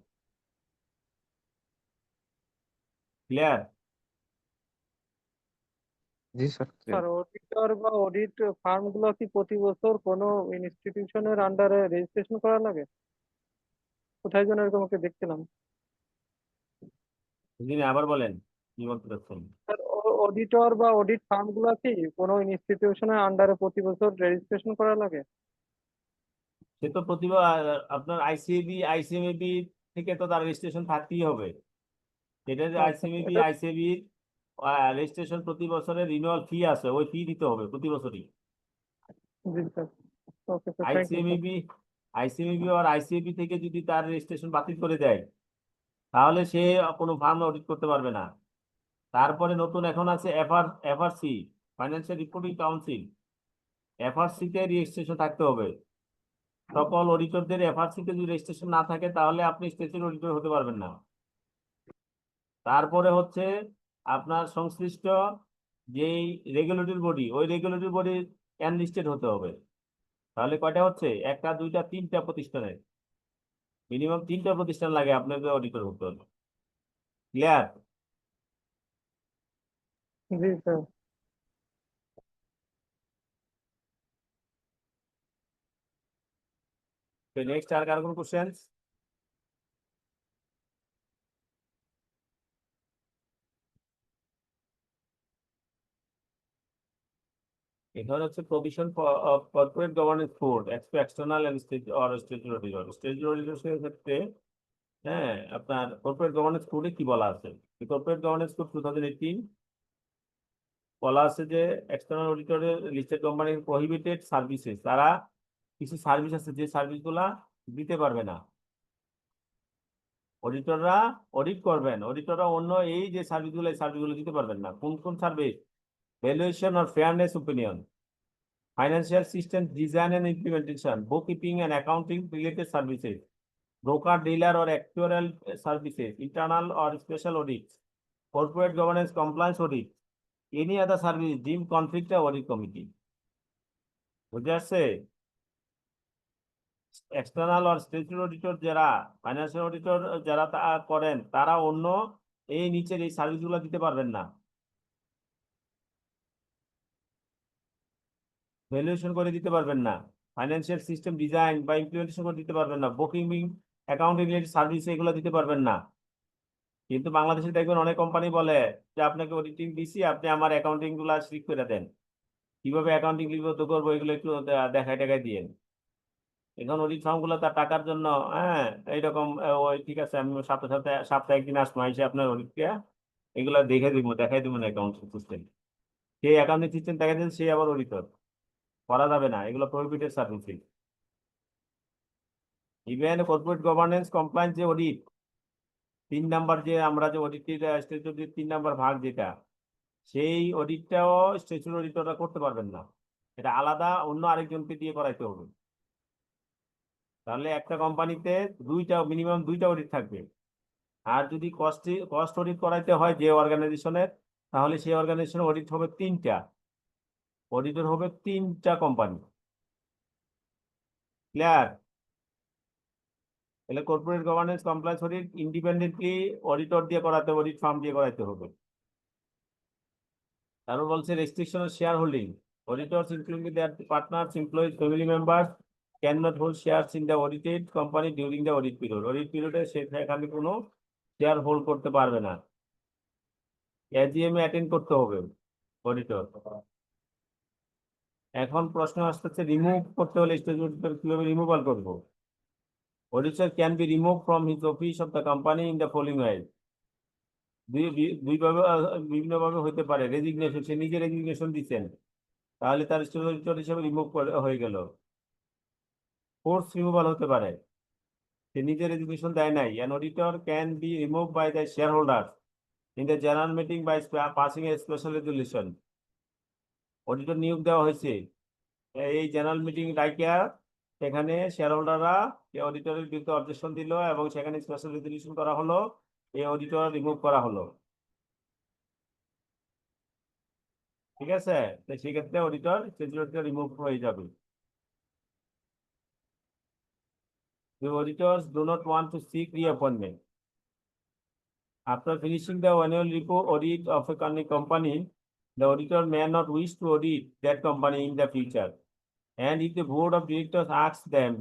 ক্লিয়ার? জি স্যার। স্যার অডিটর বা অডিট ফার্ম গুলো কি প্রতি বছর কোনো ইনস্টিটিউশনের আন্ডারে রেজিস্ট্রেশন করা লাগে? কোথায় যেন এরকম একটা দেখছিলাম। যিনি আবার বলেন কি বলতে চাচ্ছেন? স্যার অডিটর বা অডিট ফার্ম গুলো কি কোনো ইনস্টিটিউশনের আন্ডারে প্রতি বছর রেজিস্ট্রেশন করা লাগে? সে তো আপনার আইসিএবি থেকে তো তার রেজিস্ট্রেশন থাকতেই হবে। সেটা যে আচ্ছা, আইসিএবি রেজিস্ট্রেশন প্রতি বছরের রিনিউয়াল ফি আছে, ওই ফি দিতে হবে প্রতি বছরই। জি sir. Okay sir, thank you sir. ICAB আর আইসিএবি থেকে যদি তার রেজিস্ট্রেশন বাতিল করে দেয়, তাহলে সে কোনো ফার্ম অডিট করতে পারবে না। তারপরে নতুন এখন আছে FRC, financial reporting council. FRC তে রেজিস্ট্রেশন থাকতে হবে। সকল অডিটরদের এফআরসি তে যদি রেজিস্ট্রেশন না থাকে, তাহলে আপনি স্টেটের অডিটর হতে পারবেন না। তারপরে হচ্ছে আপনার সংশ্লিষ্ট যেই রেগুলেটরি বডি, ওই রেগুলেটরি বডি অ্যানলিস্টেড হতে হবে। তাহলে কয়টা হচ্ছে? একটা, দুইটা, তিনটা প্রতিষ্ঠানের, মিনিমাম 3টা প্রতিষ্ঠান লাগে আপনাকে অডিটর হতে হবে। ক্লিয়ার? জি স্যার। নেক্সট আর কার কোনো কোশ্চেন? এখানে হচ্ছে provision of corporate governance code external and statutory auditor. Statutory অডিটরের ক্ষেত্রে হ্যাঁ, আপনার কর্পোরেট গভর্নেন্স কোডে কি বলা আছে? কর্পোরেট গভর্নেন্স কোড 2018 বলা আছে যে এক্সটার্নাল অডিটরের লিস্টেড কোম্পানির প্রহিবিটেড সার্ভিসেস, তারা কিছু সার্ভিস আছে যে সার্ভিসগুলা দিতে পারবে না। অডিটররা অডিট করবেন, অডিটররা অন্য এই যে সার্ভিসগুলো, এই সার্ভিসগুলো দিতে পারবেন না। কোন কোন service? Valuation or fairness opinion, financial system design and implementation, bookkeeping and accounting related services, broker dealer or actuarial services, internal or special audits, corporate governance compliance audit, any other service deemed conflict of audit committee. বুঝে আসছে? External আর statutory auditor যারা, financial auditor যারা করেন, তারা অন্য এই নিচের এই সার্ভিসগুলো দিতে পারবেন না। ভ্যালুয়েশন করে দিতে পারবেন না, ফাইন্যান্সিয়াল সিস্টেম ডিজাইন বা ইমপ্লিমেন্টেশন করে দিতে পারবেন না, বুকিং অ্যাকাউন্টিং রিলেটেড সার্ভিস এগুলো দিতে পারবেন না। কিন্তু বাংলাদেশে দেখবেন অনেক কোম্পানি বলে যে আপনাকে অডিটিং দিছি, আপনি আমার অ্যাকাউন্টিং গুলা ঠিক করে দেন, কিভাবে অ্যাকাউন্টিং লিপিবদ্ধ করবো এগুলো একটু দেখায় টাকায় দিয়েন। এখন অডিট ফার্ম গুলো তার টাকার জন্য হ্যাঁ এইরকম ওই ঠিক আছে, আমি সপ্তাহে একদিন আসবো, এসে আপনার অডিটকে এগুলো দেখাই দিব না অ্যাকাউন্টিং সিস্টেম। সেই অ্যাকাউন্টিং সিস্টেম দেখা দিন, সে আবার অডিটর। করা যাবে না, এগুলো prohibited service. Even corporate governance compliance যে অডিট 3 নাম্বার, যে আমরা যে অডিটের স্ট্যাচুটরির 3 নাম্বার ভাগ যেটা, সেই অডিটটাও স্ট্যাচুটরি অডিটররা করতে পারবেন না। এটা আলাদা অন্য আরেকজনকে দিয়ে করাইতে হবে। তাহলে একটা কোম্পানিতে মিনিমাম 2টা অডিট থাকবে। আর যদি কস্ট অডিট করাইতে হয় যে অর্গানাইজেশনের, তাহলে সেই অর্গানাইজেশনের অডিট হবে 3টা, অডিটর হবে 3টা কোম্পানি। ক্লিয়ার? তাহলে corporate governance compliance audit independently auditor দিয়ে করাতে হবে, অডিট ফার্ম দিয়ে করাইতে হবে। তারপর বলছে restriction of shareholding, auditors including their partners, employees, family members can not hold shares in the audited company during the audit period. Audit পিরিয়ডে সেখানে কোনো শেয়ার হোল্ড করতে পারবে না। এজিএম অ্যাটেন্ড করতে হবে অডিটর। এখন প্রশ্ন আসতেছে রিমুভ করতে হলে স্ট্যাচুটরি কিভাবে রিমুভাল করবো? Auditor can be removed from his office of the company in the following ways. বিভিন্নভাবে হতে পারে। রেজিগনেশন, সে নিজে রেজিগনেশন দিচ্ছেন, তাহলে তার অডিটর হিসেবে রিমুভ হয়ে গেল। ফোর্স রিমুভাল হতে পারে, সে নিজে রেজিগনেশন দেয় নাই। An auditor can be removed by the shareholders in the general meeting by passing a special resolution. Auditor নিয়োগ দেওয়া হয়েছে, এই জেনারেল মিটিং ডাকিয়া সেখানে শেয়ার হোল্ডাররা অডিটরের বিরুদ্ধে অবজেকশন দিল এবং সেখানে স্পেশাল রেজলিউশন করা হলো, এই অডিটর রিমুভ করা হলো। ঠিক আছে, তো সেক্ষেত্রে অডিটর রিমুভ হয়ে যাবে। The auditors do not want to seek reappointment. After finishing the annual report audit of a company, the auditor may not wish to audit that company in the future. And if the board of directors asks them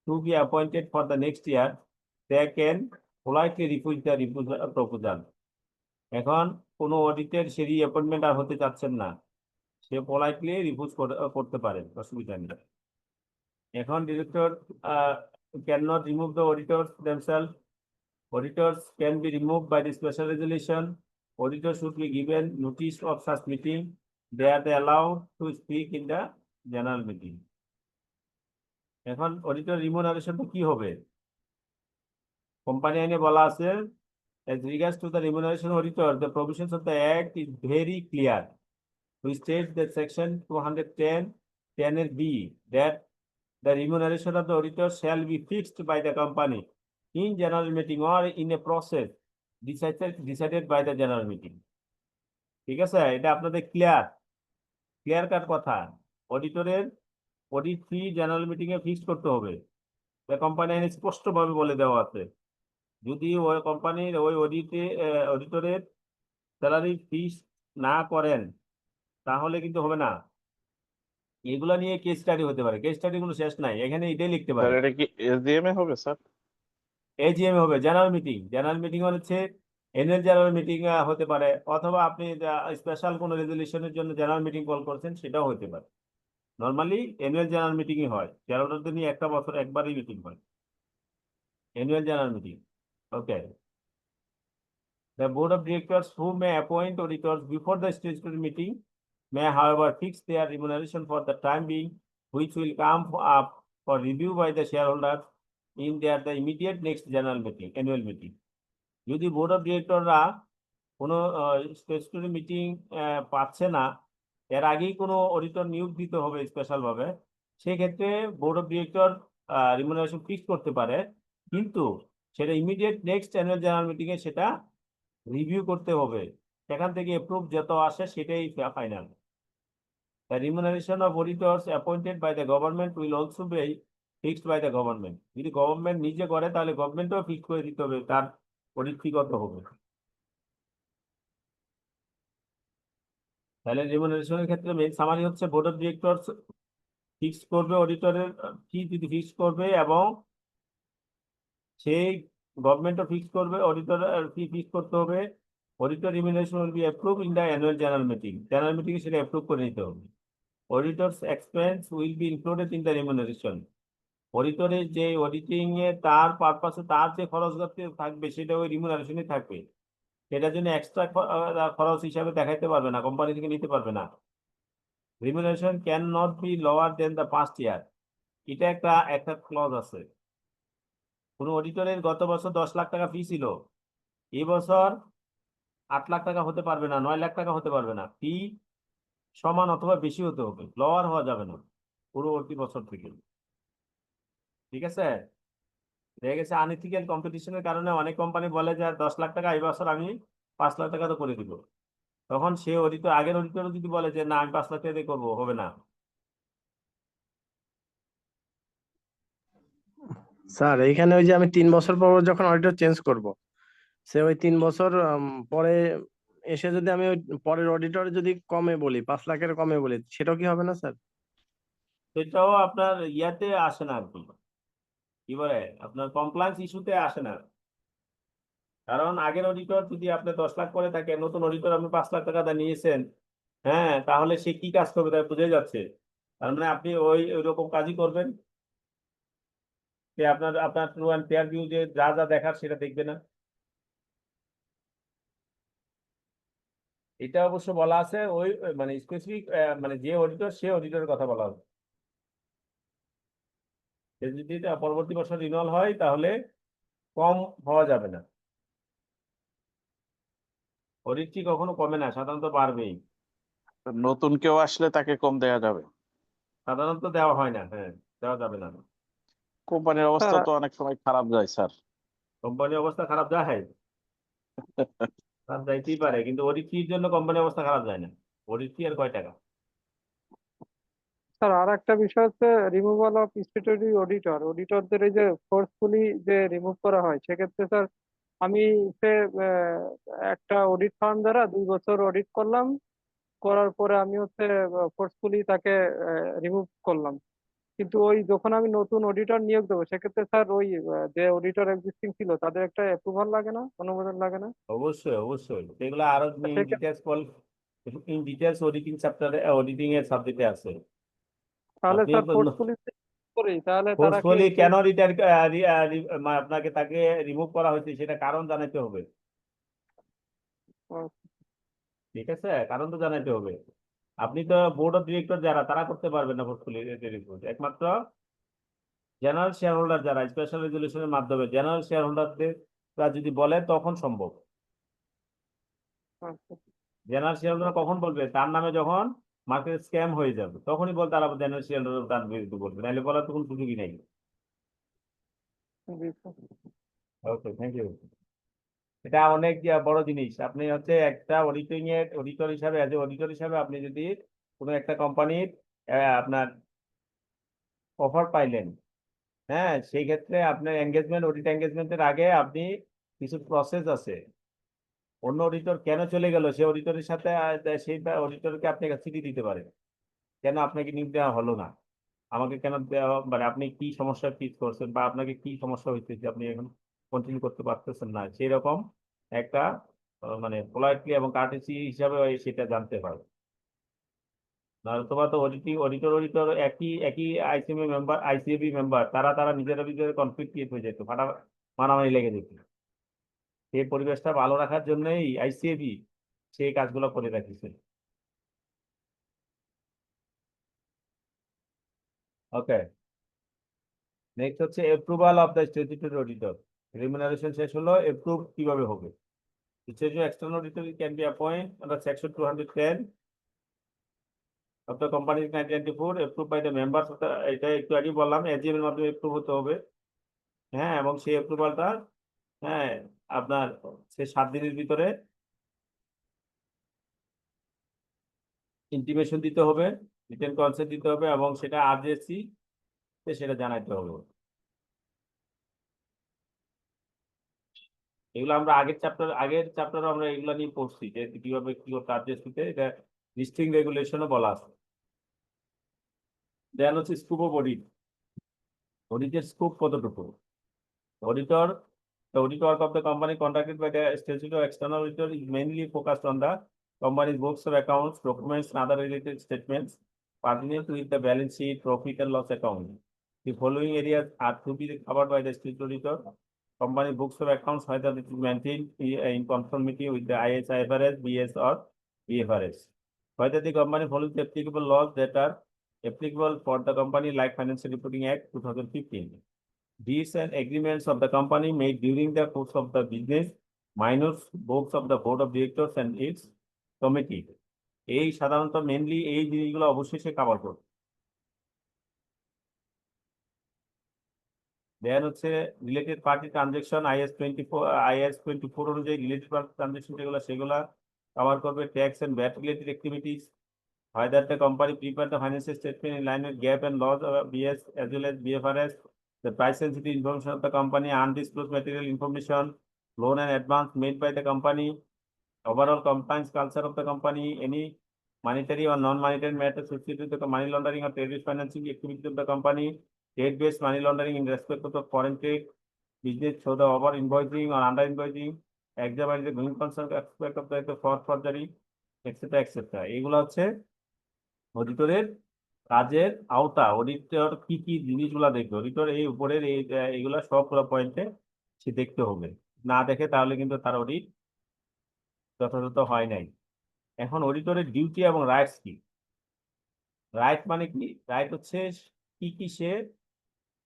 to be appointed for the next year, they can politely refuse the proposal. এখন কোনো অডিটের সে রিঅ্যাপয়েন্টমেন্ট আর হতে চাচ্ছেন না, সে politely refuse করতে পারেন, অসুবিধা নেই। এখন director can not remove the auditors themselves. Auditors can be removed by the special resolution. Auditors should be given notice of such meeting. They are allowed to speak in the general meeting. এখন auditor রিমুনারেশনটা কি হবে? Company আইনে বলা আছে, as regards to the remuneration auditor, the provisions of the act is very clear. We state that section 210 B that the remuneration of the auditor shall be fixed by the company in general meeting or in a process decided by the general meeting. ঠিক আছে, এটা আপনাদের clear cut কথা। অডিটরের audit ফি general meeting এ fixed করতে হবে, company আইনে স্পষ্টভাবে বলে দেওয়া আছে। যদি ওই কোম্পানির ওই অডিটরের স্যালারি ফিক্স না করেন তাহলে কিন্তু হবে না। এগুলা নিয়ে কেস স্টাডি হতে পারে, কেস স্টাডি কোনো শেষ নাই, এখানে এটাই লিখতে পারে। এটা কি এসডিএম এ হবে স্যার? এজিএম হবে, জেনারেল মিটিং হচ্ছে এনুয়াল জেনারেল মিটিং হতে পারে, অথবা আপনি স্পেশাল কোনো রেজলিউশনের জন্য জেনারেল মিটিং কল করছেন, সেটাও হতে পারে। নর্মালি অ্যানুয়াল জেনারেল মিটিংই হয়, শেয়ার হোল্ডারদের নিয়ে একটা বছর একবারই মিটিং হয়, annual general meeting. Okay, the board of directors who may appoint auditors before the statutory meeting may however fix their remuneration for the time being, which will come up for review by the shareholders in the immediate next general meeting, annual meeting. যদি board of ডিরেক্টররা কোনো statutory meeting পাচ্ছে না, এর আগেই কোনো auditor নিয়োগ দিতে হবে স্পেশাল ভাবে, সেক্ষেত্রে board of director remuneration fix করতে পারে, কিন্তু সেটা immediate next annual general meeting এ সেটা রিভিউ করতে হবে, সেখান থেকে অ্যাপ্রুভ যত আসে সেটাই final. The remuneration of auditors appointed by the government will also be fixed by the government. যদি গভর্নমেন্ট নিজে করে তাহলে গভর্নমেন্টও ফিক্স করে দিতে হবে তার অডিট ফি কত হবে। তাহলে রিমুনারেশনের ক্ষেত্রে মেইন সামারি হচ্ছে বোর্ড অফ ডিরেক্টরস ফিক্স করবে অডিটরের ফি, যদি ফিক্স করবে এবং সেই গভর্নমেন্টও ফিক্স করবে, অডিটর ফি ফিক্স করতে হবে। Auditor remuneration will be approve in the annual general meeting, general meeting এ সেটা অ্যাপ্রুভ করে নিতে হবে। Auditors expense will be included in the remuneration, অডিটরের যে অডিটিং এ তার পারপাসে তার যে খরচ থাকবে সেটা ওই রিমুনারেশনে থাকবে, সেটার জন্য এক্সট্রা খরচ হিসাবে দেখাইতে পারবে না, কোম্পানি থেকে নিতে পারবে না। Remuneration can not be lower than the past year, এটা একটা ক্লজ আছে। কোন অডিটরের গত বছর 10 লাখ টাকা ফি ছিল, এই বছর 8 লাখ টাকা হতে পারবে না, 9 লাখ টাকা হতে পারবে না, ফি সমান অথবা বেশি হতে হবে, লোয়ার হওয়া যাবে না পূর্ববর্তী বছর থেকে। ঠিক আছে, দেখা গেছে আনইথিক্যাল কম্পিটিশনের কারণে অনেক কোম্পানি বলে যে 10 লাখ টাকা এই বছর আমি 5 লাখ টাকা তো করে দিব, তখন সে অডিটর আগের অডিটর যদি বলে যে না আমি 5 লাখ টাকা দিয়ে করবো, হবে না। স্যার এইখানে ওই যে আমি 3 বছর পর যখন অডিটর চেঞ্জ করব, সে ওই 3 বছর পরে এসে যদি আমি ওই পরের অডিটর যদি কমে বলি, 5 লাখের কমে বলি, সেটাও কি হবে না স্যার? সেটাও আপনার ইয়াতে আসে না আর কি বলে আপনার কমপ্লায়েন্স ইস্যুতে আসে না, কারণ আগের অডিটর যদি আপনি 10 লাখ করে থাকে, নতুন অডিটর আপনি 5 লাখ টাকা নিয়েছেন, হ্যাঁ, তাহলে সে কি কাজ করবে তাই বোঝাই যাচ্ছে, তার মানে আপনি ওই রকম কাজই করবেন, সে আপনার ট্রু অ্যান্ড ফেয়ার ভিউ যে যা যা দেখার সেটা দেখবে না। এটা অবশ্য বলা আছে ওই মানে স্পেসিফিক মানে যে অডিটর সে অডিটরের কথা বলা হবে। সে যদি এটা পরবর্তী বছর রিনিউয়াল হয় তাহলে কম হওয়া যাবে না। অডিট কি কখনো কমে না, সাধারণত বাড়বেই। নতুন কেউ আসলে তাকে কম দেয়া যাবে। সাধারণত দেওয়া হয় না, হ্যাঁ, দেওয়া যাবে না। কোম্পানির অবস্থা স্যার তো অনেক সময় খারাপ যায় স্যার। কোম্পানির অবস্থা খারাপ যায়, খারাপ যাইতেই পারে, কিন্তু অডিট ফির জন্য কোম্পানির অবস্থা খারাপ যায় না। অডিট ফি আর কয় টাকা? স্যার আর একটা বিষয় হচ্ছে রিমুভাল অফ স্ট্যাটিউটরি অডিটরদের এই যে ফোর্সফুলি যে রিমুভ করা হয়, সেক্ষেত্রে স্যার আমি সে একটা অডিট ফার্ম দ্বারা 2 বছর অডিট করলাম, করার পরে আমি হচ্ছে ফোর্সফুলি তাকে রিমুভ করলাম, কিন্তু ওই যখন আমি নতুন অডিটর নিয়োগ দেবো সেক্ষেত্রে স্যার ওই যে অডিটর এক্সিস্টিং ছিল তাদের একটা অ্যাপ্রুভাল লাগে না, অনুমোদন লাগে না? অবশ্যই অবশ্যই, সেগুলো আরো ইন ডিটেলস অডিটিং চ্যাপ্টারে, অডিটিং এর সাবজেক্টে আছে। তাহলে আপনি স্যার ফোর্সফুলি করি তাহলে তারা কি ফোর্সফুলি কেন রিটায়ার, আপনাকে তাকে রিমুভ করা হয়েছে সেটা কারণ জানাতে হবে। ঠিক আছে, কারণ তো জানাতে হবে। আপনি তো বোর্ড অফ ডিরেক্টর যারা, তারা করতে পারবেন না ফোর্সফুলি রিমুভ। একমাত্র জেনারেল শেয়ার হোল্ডার যারা স্পেশাল রেজুলেশনের মাধ্যমে জেনারেল শেয়ার হোল্ডারদের যদি বলে তখন সম্ভব। জেনারেল শেয়ার হোল্ডার কখন বলবে? তার নামে যখন মার্কেট স্ক্যাম হয়ে যাবে তখনই বল তারা জেনারেল শেয়ার হোল্ডার তার বিরুদ্ধে বলবে, নাহলে বলার তো কোনো সুযোগই নেই। ওকে, থ্যাংক ইউ। এটা অনেক বড় জিনিস। আপনি হচ্ছে একটা অডিটিং এর অডিটর হিসাবে, অ্যাজ এ অডিটর হিসাবে আপনি যদি কোনো একটা কোম্পানির আপনার অফার পাইলেন, হ্যাঁ, সেই ক্ষেত্রে আপনার এঙ্গেজমেন্ট, অডিট এঙ্গেজমেন্টের আগে আপনি কিছু প্রসেস আছে। অন্য অডিটর কেন চলে গেল সেই অডিটরের সাথে সেই অডিটরকে আপনি একটা চিঠি দিতে পারেন, কেন আপনাকে নিয়োগ দেওয়া হলো না, আমাকে কেন দেওয়া, মানে আপনি কি সমস্যা ফেস করছেন বা আপনাকে কি সমস্যা হয়েছে যে আপনি এখন কন্টিনিউ করতে পারতেছেন না, সেই রকম একটা মানে পোলাইটলি এবং কার্টেসি হিসাবে সেটা জানতে পারবে। নতুবা তো অডিটর একই একই আইসিএবি মেম্বার, তারা তারা নিজেরা নিজেদের কনফ্লিক্ট ক্রিয়েট হয়ে যেত, মারামারি লেগে যেত। সেই পরিবেশটা ভালো রাখার জন্যই আইসিএবি সেই কাজগুলো করে রাখিছে। ওকে, নেক্সট হচ্ছে approval of the statutory auditor. Remuneration শেষ হলো, অ্যাপ্রুভ কিভাবে হবে? External auditor can be appoint under section 210 of the company 1994, approved by the members of the, এটা একটু আগে বললাম এজিএম এর মাধ্যমে অ্যাপ্রুভ হতে হবে। হ্যাঁ, এবং সেই অ্যাপ্রুভালটা, হ্যাঁ, আপনার সে 7 দিনের ভিতরে ইন্টিমেশন দিতে হবে, রিটেন কনসেন্ট দিতে হবে, এবং সেটা আরজেসি সেটা জানাইতে হবে। এগুলো আমরা আগের চ্যাপ্টারে আমরা এগুলো নিয়ে পড়ছি যে কিভাবে কি করতে আরজেসিতে, এটা লিস্টিং রেগুলেশনও বলা আছে। দেন হচ্ছে স্কোপ অফ অডিট। অডিটের স্কোপ কতটুকু? Auditor, the audit work of the company conducted by the statutory external auditor is mainly focused on the company's books of accounts, documents, and other related statements pertinent with the balance sheet, profit and loss account. The following areas are to be covered by the statutory auditor: company books of accounts, whether it is maintained in conformity with the IFRS, BS or BFRS. Whether the company follows the applicable laws that are applicable for the company, like Financial Reporting Act 2015. Deeds and agreements of the company made during the course of the business, minus books of the board of directors and its committee. এই সাধারণত mainly এই জিনিসগুলো অবশ্যই সে cover করবে। দেন হচ্ছে related party transaction, IS 24 অনুযায়ী related party transaction সেগুলা cover করবে। Tax and VAT related activities, whether the company prepare the financial statement in line with GAAP and laws of BS as well as BFRS, the price sensitive information of the company, undisclosed material information, loan and advance made by the company, overall compliance culture of the company, any monetary or non-monetary matters associated with the money laundering or terrorist financing activities of the company, trade-based money laundering in respect of the foreign trade business, so the over invoicing or under invoicing, examine the going concern aspect of the fraud, forgery, etc. etc. এগুলো হচ্ছে অডিটরের কাজের আওতা। Auditor কি কি জিনিসগুলো দেখবে, auditor এই উপরের এইগুলা সবগুলো পয়েন্টে সে দেখতে হবে, না দেখে তাহলে কিন্তু তার অডিট যথাযথ হয় নাই। এখন অডিটরের ডিউটি এবং রাইটস কি? রাইট মানে কি? রাইট হচ্ছে কি কি সে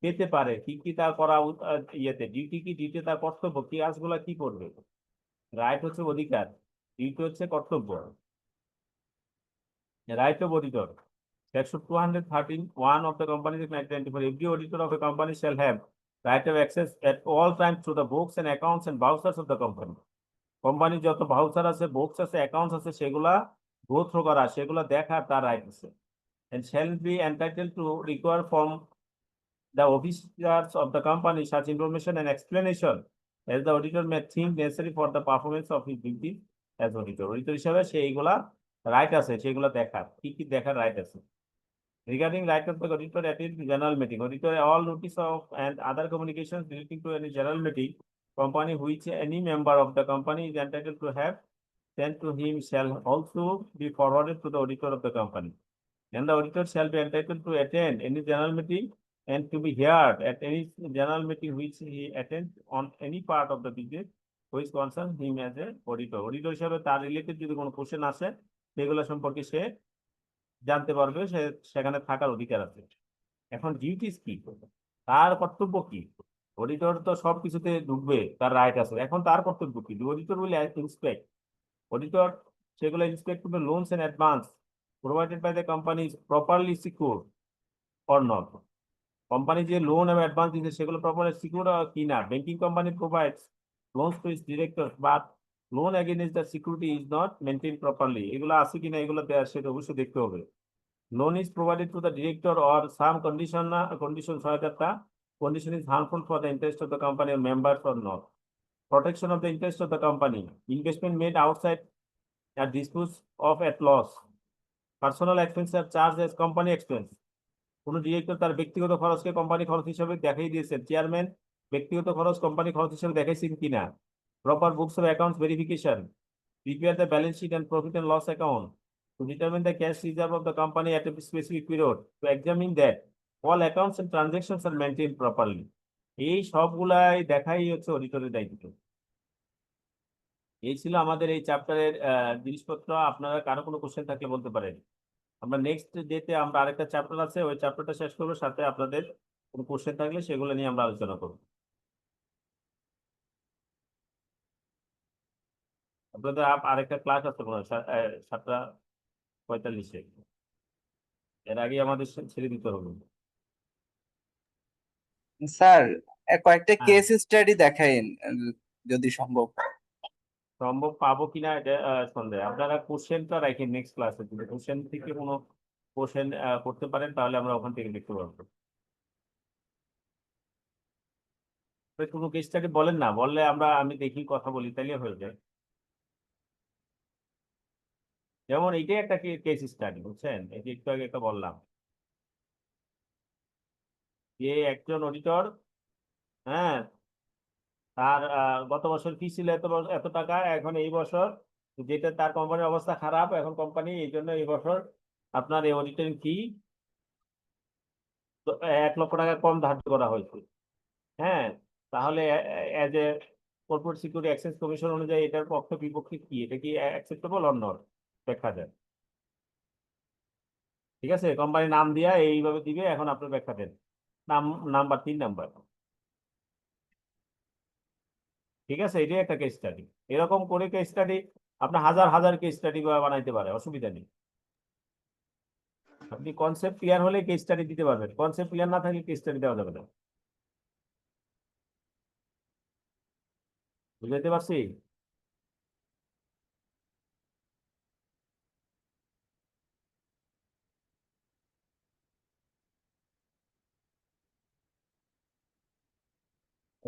পেতে পারে, কি কি তার করা ইয়েতে ডিউটি কি, ডিউটি তার কর্তব্য কি, কাজগুলা কি করবে। রাইট হচ্ছে অধিকার, ডিউটি হচ্ছে কর্তব্য। Right of auditor, section 213(1) of the Companies Act 1994, every auditor of a company shall have right of access at all times to the books and accounts and vouchers of the company. কোম্পানির যত voucher আছে, books আছে, accounts আছে, সেগুলা go through করা, সেগুলা দেখার তার রাইট আছে। and shall be entitled to require from the officers of the company such information and explanation as the auditor may think necessary for the performance of his duty as auditor. Auditor হিসাবে সেইগুলা right আছে, সেগুলা দেখার, কি কি দেখার right আছে। Regarding right of the auditor attend general meeting, auditor all notice of and other communications relating to any general meeting company which any member of the company is entitled to have sent to him shall also be forwarded to the auditor of the company. And the auditor shall be entitled to attend any general meeting and to be heard at any general meeting which he attends on any part of the business which concerns him as a auditor. Auditor হিসাবে তার related যদি কোনো question আসে, সেগুলো সম্পর্কে সে জানতে পারবে, সেখানে থাকার অধিকার আছে। এখন ডিউটিস কি, তার কর্তব্য কি? অডিটর তো সবকিছুতে ঢুকবে, তার রাইট আছে। এখন তার কর্তব্য কি? অডিটর উইল ইন্সপেক্ট, অডিটর সেগুলো ইন্সপেক্ট করবে loans and advance provided by the company is properly secured or not. Company যে লোন এবং অ্যাডভান্স দিচ্ছে সেগুলো প্রপারলি সিকিউর কি না। Banking company provides loans to its directors but loan against the security is not maintained properly. এগুলো আছে কিনা, এগুলো সেটা অবশ্যই দেখতে হবে। Loan is provided to the director or some conditions হয় that the condition is harmful for the interest of the company or members or not. Protection of the interest of the company, investment made outside are disposed of at loss. Personal expenses are charged as company expense. কোনো director তার ব্যক্তিগত খরচকে company খরচ হিসেবে দেখাই দিয়েছেন, chairman ব্যক্তিগত খরচ company খরচ হিসেবে দেখাইছেন কিনা। Proper books of accounts verification, prepare the balance sheet and profit and loss account to determine the cash reserve of the company at a specific period, to examine that all accounts and transactions are maintained properly. এই সবগুলাই দেখাই হচ্ছে অডিটরের দায়িত্ব। এই ছিল আমাদের এই চ্যাপ্টারের জিনিসপত্র। আপনারা কারো কোনো কোশ্চেন থাকলে বলতে পারেন। আমরা নেক্সট ডেতে আমরা আরেকটা চ্যাপ্টার আছে, ওই চ্যাপ্টারটা শেষ করবো, সাথে আপনাদের কোনো কোশ্চেন থাকলে সেগুলো নিয়ে আমরা আলোচনা করব। আপনাদের আরেকটা ক্লাস আছে মনে হয় 7:45-এ, এর আগে আমাদের ছেড়ে দিতে হবে। স্যার কয়েকটা হ্যাঁ। কেস স্টাডি দেখাইন যদি সম্ভব। সম্ভব পাবো কিনা এটা সন্দেহ। আপনারা কোশ্চেনটা রাখেন নেক্সট ক্লাসে, যদি কোশ্চেন থেকে কোনো কোশ্চেন করতে পারেন তাহলে আমরা ওখান থেকে দেখতে পারবো। কোনো কেস স্টাডি বলেন না, বললে আমি দেখি কথা বলি, তাইলে হয়ে যায়। যেমন এইটাই একটা কেস স্টাডি, বুঝছেন, এই যে একটু আগে একটা বললাম যে একজন অডিটর, হ্যাঁ, তার গত বছর ফি ছিল এত টাকা, এখন এই বছর যেটা তার কোম্পানির অবস্থা খারাপ, এখন কোম্পানি এই জন্য এই বছর আপনার এই অডিটিং ফি 1 লক্ষ টাকা কম ধার্য করা হয়েছে। হ্যাঁ, তাহলে as a corporate security exchange commission অনুযায়ী এটার পক্ষ বিপক্ষে কি, এটা কি অ্যাকসেপ্টেবল অর নট, ব্যাখ্যা দেন। ঠিক আছে, কোম্পানির নাম দিয়া এইভাবে দিবে, এখন আপনার ব্যাখ্যা দেন। Number 3 number. ঠিক আছে, এটাই একটা কেস স্টাডি। এরকম করে কেস স্টাডি আপনার হাজার হাজার কেস স্টাডি বানাইতে পারে, অসুবিধা নেই। আপনি কনসেপ্ট ক্লিয়ার হলে কেস স্টাডি দিতে পারবেন, কনসেপ্ট ক্লিয়ার না থাকলে কেস স্টাডি দেওয়া যাবে না। বুঝতে পারছি?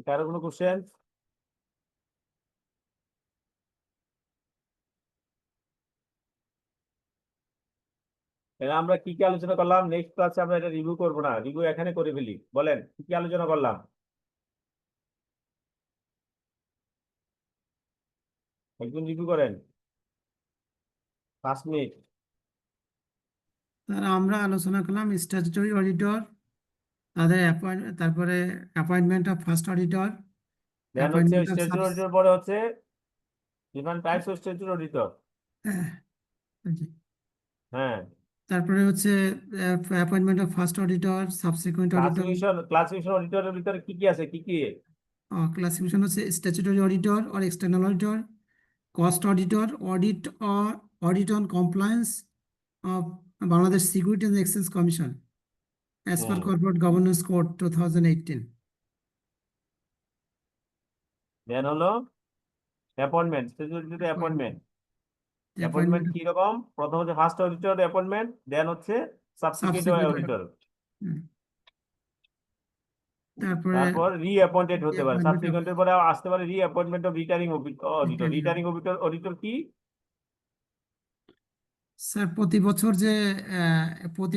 কারো কোনো কোশ্চেন? আমরা কি কি আলোচনা করলাম? নেক্সট ক্লাসে আমরা এটা রিভিউ করবো না, রিভিউ এখানে করে ফেলি। বলেন কি কি আলোচনা করলাম? একজন রিভিউ করেন, 5 মিনিট। স্যার আমরা আলোচনা করলাম স্ট্যাটিউটরি অডিটর, তাদের তারপরে appointment of first auditor, then হচ্ছে স্ট্যাটিউটরি অডিটর, পরে হচ্ছে different types of statutory auditor. জি। হ্যাঁ, তারপরে হচ্ছে appointment of first auditor, subsequent auditor. Classification অডিটরের ভিতরে কি কি আছে, কি কি? ক্লাসিফিকেশন হচ্ছে statutory auditor or external auditor, cost auditor, audit on compliance of Bangladesh Securities and Exchange Commission as per hmm. Corporate Governance Code 2018. দেন হলো অ্যাপয়েন্টমেন্ট, অ্যাপয়েন্টমেন্ট কি রকম? প্রথম হচ্ছে ফার্স্ট অডিটর অ্যাপয়েন্টমেন্ট, দেন হচ্ছে সাবসিকুয়েন্ট Subsequent অডিটর, হুম। তারপরে তারপর রিঅ্যাপয়েন্টেড হতে পারে, reappointment of- সাবসিকুয়েন্টের পরে আসতে পারে reappointment of returning auditor. Returning returning auditor কি? স্যার প্রতি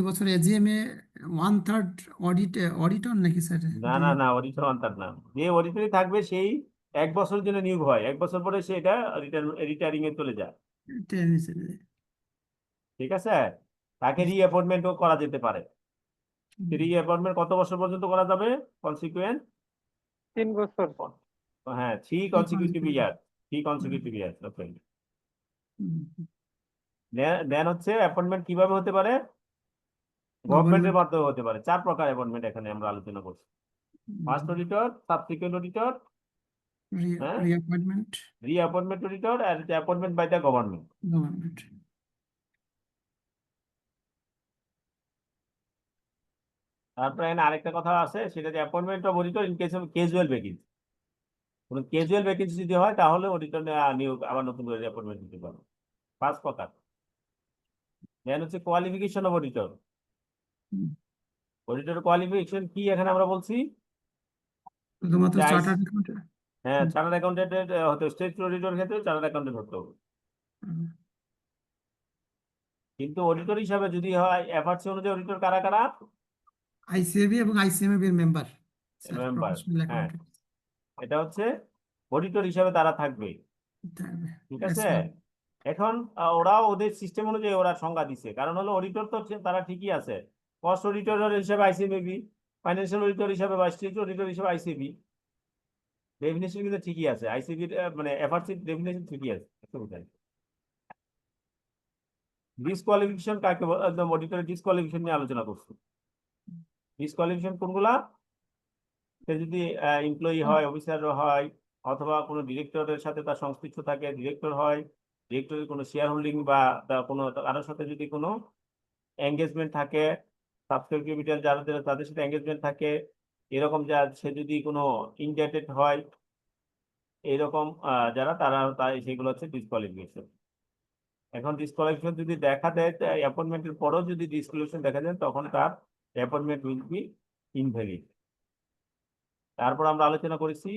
বছর এজিএম এ 1/3 অডিটর নাকি স্যার? না অডিটর অন্তর না, যে অডিটরই থাকবে সেই 1 বছরের জন্য নিয়োগ হয়, 1 বছর পরে সে এটা রিটার্নিং এ চলে যায়, ঠিক আছে? তাকে রিঅ্যাপয়েন্টমেন্টও করা যেতে পারে। রিঅ্যাপয়েন্টমেন্ট কত বছর পর্যন্ত করা যাবে? কনসিকুয়েন্ট 3 বছর। হ্যাঁ, 3 consecutive years, 3 consecutive years, ওকে। দেন হচ্ছে অ্যাপয়েন্টমেন্ট কিভাবে হতে পারে? গভর্নমেন্টের মাধ্যমে হতে পারে। 4 প্রকার অ্যাপয়েন্টমেন্ট এখানে আমরা আলোচনা করছি। ফার্স্ট অডিটর, সাবসিকুয়েন্ট অডিটর, হ্যাঁ, রিঅ্যাপয়েন্টমেন্ট রিঅ্যাপয়েন্টমেন্ট অডিটর, আর অ্যাপয়েন্টমেন্ট বাই দ্য গভর্নমেন্ট। তারপরে এখানে আরেকটা কথা আছে, সেটা যে appointment of auditor in case of casual vacancy. কোনো ক্যাজুয়াল ভ্যাকেন্সি যদি হয় তাহলে অডিটর নিয়োগ আবার নতুন করে অ্যাপয়েন্টমেন্ট দিতে পারবে। 5 প্রকার। দেন হচ্ছে qualification of auditor. Auditor qualification কি এখানে আমরা বলছি? শুধুমাত্র যে চার্টার্ড অ্যাকাউন্টেন্ট। হ্যাঁ, চার্টার্ড অ্যাকাউন্টেন্ট হতে, স্টেট অডিটর ক্ষেত্রে চার্টার্ড অ্যাকাউন্টেন্ট হতে হবে। কিন্তু অডিটর হিসাবে যদি হয় এফআরসি অনুযায়ী অডিটর কারা কারা? আইসিএবি এবং আইসিএমএবি এর মেম্বার, মেম্বার, প্রফেশনাল হ্যাঁ, অ্যাকাউন্টেন্ট। এটা হচ্ছে অডিটর হিসাবে তারা থাকবে, ঠিক আছে? এখন ওরা ওদের সিস্টেম অনুযায়ী ওরা সংজ্ঞা দিচ্ছে, কারণ হলো অডিটর তো তারা ঠিকই আছে, কস্ট অডিটর হিসাবে আইসিএবি, ফাইন্যান্সিয়াল অডিটর হিসাবে বা স্টেট অডিটর হিসাবে আইসিবি, ডেফিনেশন কিন্তু ঠিকই আছে, আইসিবি মানে এফআরসি ডেফিনেশন ঠিকই আছে। ডিসকোয়ালিফিকেশন কাকে একদম অডিটরের ডিসকোয়ালিফিকেশন নিয়ে আলোচনা করছি। ডিসকোয়ালিফিকেশন কোনগুলা? সে যদি এমপ্লয়ি হয়, অফিসার হয়, অথবা কোনো ডিরেক্টরের সাথে তার সংশ্লিষ্ট থাকে, ডিরেক্টর হয়, ডিরেক্টরের কোনো শেয়ার হোল্ডিং বা কোনো কারোর সাথে যদি কোনো এঙ্গেজমেন্ট থাকে, সাবস্ক্রাইব ক্যাপিটাল যারা তাদের সাথে এঙ্গেজমেন্ট থাকে, এরকম যা সে যদি কোনো ইনডেটেড হয়, এরকম যারা তারা সেগুলো হচ্ছে ডিসকোয়ালিফিকেশন। এখন ডিসকোয়ালিফিকেশন যদি দেখা দেয়, অ্যাপয়েন্টমেন্টের পরেও যদি ডিসকোয়ালিফিকেশন দেখা যায়, তখন তার অ্যাপয়েন্টমেন্ট উইল বি ইনভ্যালিড। তারপর আমরা আলোচনা করেছি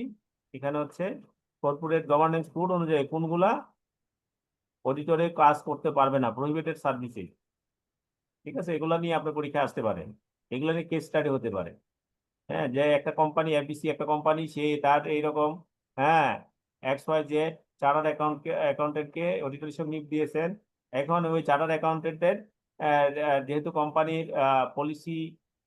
এখানে হচ্ছে কর্পোরেট গভর্নেন্স কোড অনুযায়ী কোনগুলা অডিটরে কাজ করতে পারবে না, প্রহিবিটেড সার্ভিসে, ঠিক আছে? এগুলো নিয়ে আপনার পরীক্ষা আসতে পারে, এগুলো নিয়ে কেস স্টাডি হতে পারে। হ্যাঁ, যে একটা কোম্পানি এফবিসি একটা কোম্পানি, সে তার এইরকম হ্যাঁ XYZ চার্টার্ড অ্যাকাউন্টেন্টকে অডিটর হিসেবে নিয়োগ দিয়েছেন। এখন ওই চার্টার্ড অ্যাকাউন্টেন্টের যেহেতু কোম্পানির পলিসি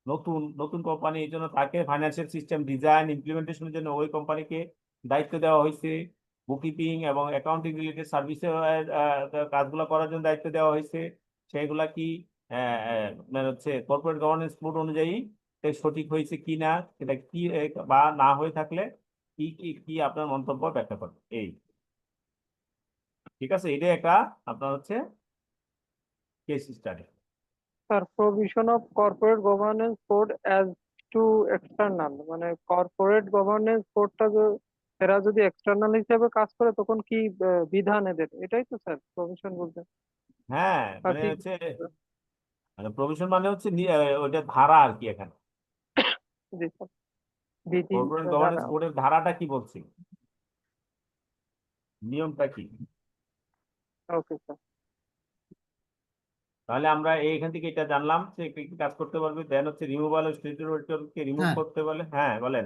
নতুন নতুন কোম্পানি, এই জন্য তাকে ফাইন্যান্সিয়াল সিস্টেম ডিজাইন ইমপ্লিমেন্টেশনের জন্য ওই কোম্পানিকে দায়িত্ব দেওয়া হয়েছে, বুককিপিং এবং অ্যাকাউন্টিং রিলেটেড সার্ভিসের কাজগুলো করার জন্য দায়িত্ব দেওয়া হয়েছে। সেগুলা কি মানে হচ্ছে কর্পোরেট গভর্নেন্স কোড অনুযায়ী সঠিক হয়েছে কি না, সেটা কি বা না হয়ে থাকলে কি কি কি আপনার মন্তব্য ব্যাখ্যা করবেন, এই ঠিক আছে? এটা একটা আপনার হচ্ছে case study. Sir, provision of corporate governance code as to external, মানে কর্পোরেট গভর্নেন্স কোডটা এরা যদি এক্সটার্নাল হিসেবে কাজ করে তখন কি বিধান এদের, এটাই তো স্যার প্রভিশন বলতে? হ্যাঁ, মানে হচ্ছে মানে প্রভিশন মানে হচ্ছে ওইটা ধারা আর কি। এখানে জি স্যার, বিধি কর্পোরেট গভর্নেন্স কোডের ধারাটা কি বলছি, নিয়মটা কি? Okay sir. তাহলে আমরা এইখান থেকে এটা জানলাম যে কি কি কাজ করতে পারবে। দেন হচ্ছে রিমুভাল অফ স্টেটুটরি অডিটরকে রিমুভ হ্যাঁ। করতে বলে। হ্যাঁ, বলেন।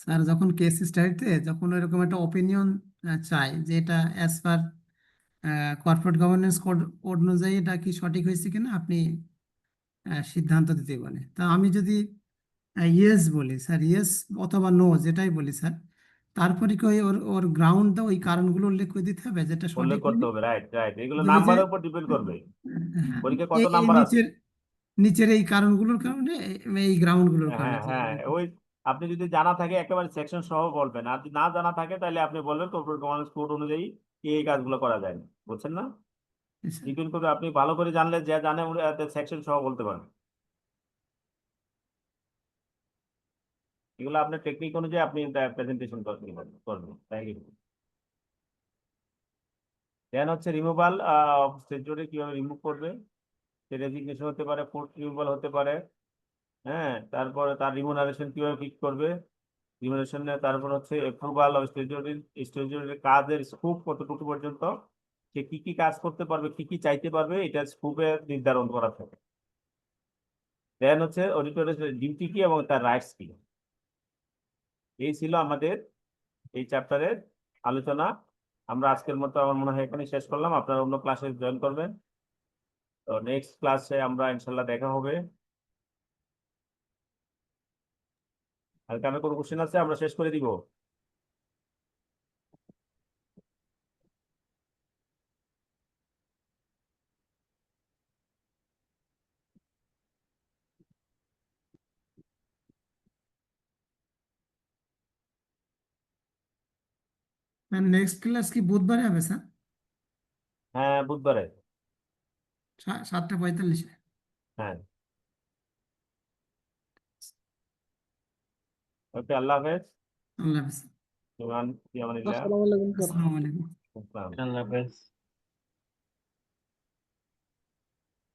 স্যার যখন কেস স্টাডিতে যখন এরকম একটা ওপিনিয়ন চাই যে এটা as per corporate governance code অনুযায়ী এটা কি সঠিক হয়েছে কিনা আপনি সিদ্ধান্ত দিতে বলে। তা আমি যদি ইয়েস বলি স্যার, ইয়েস অথবা নো যেটাই বলি স্যার, তারপরে কি ওর ওর গ্রাউন্ডটা ওই কারণগুলো উল্লেখ করে দিতে হবে যেটা উল্লেখ সঠিক করতে হয়নি? হবে, রাইট রাইট, এগুলো ওই যে নাম্বারের উপর ডিপেন্ড করবে হ্যাঁ, পরীক্ষায় কত এই এই নাম্বার আছে। নিচের নিচের এই কারণগুলোর কারণে এই গ্রাউন্ডগুলোর কারণে হ্যাঁ হ্যাঁ, ওই আপনি যদি জানা থাকে একেবারে সেকশন সহ বলবেন, আর যদি না জানা থাকে তাহলে আপনি বলবেন কর্পোরেট গভর্নেন্স কোড অনুযায়ী এই কাজগুলো করা যায় না, বুঝছেন না? ডিপেন্ড করবে, আপনি ভালো করে জানলে যা জানে সেকশন সহ বলতে পারেন। এগুলো আপনার টেকনিক অনুযায়ী আপনি প্রেজেন্টেশন করবেন। Thank you. দেন হচ্ছে রিমুভাল অফ স্টেচুরি, কিভাবে রিমুভ করবে, সে রেজিগনেশন হতে পারে, ফোর্স রিমুভাল হতে পারে। হ্যাঁ, তারপরে তার রিমুনারেশন কিভাবে ফিক্স করবে, রিমুনারেশনে তারপর হচ্ছে অ্যাপ্রুভাল অফ স্টেচুরির কাজের স্কোপ কতটুকু পর্যন্ত, সে কি কি কাজ করতে পারবে, কি কি চাইতে পারবে, এটা স্কোপে নির্ধারণ করা থাকে। দেন হচ্ছে অডিটরের ডিউটি কি এবং তার রাইটস কি। এই ছিল আমাদের এই চ্যাপ্টারের আলোচনা। আমরা আজকের মতো আমার মনে হয় এখানে শেষ করলাম, আপনারা অন্য ক্লাসে জয়েন করবেন। তো নেক্সট ক্লাসে আমরা ইনশাল্লাহ দেখা হবে। আর কারো কোনো কোশ্চেন আছে আমরা শেষ করে দিব। নেক্সট ক্লাস কি বুধবারে হবে স্যার? হ্যাঁ, বুধবারে। 7:45-এ। হ্যাঁ, ওকে, আল্লাহ হাফেজ। আল্লাহ হাফেজ। ফি আমানিল্লাহ। আসসালামু আলাইকুম স্যার। আসসালামু আলাইকুম। আসসালাম। আল্লাহ হাফেজ।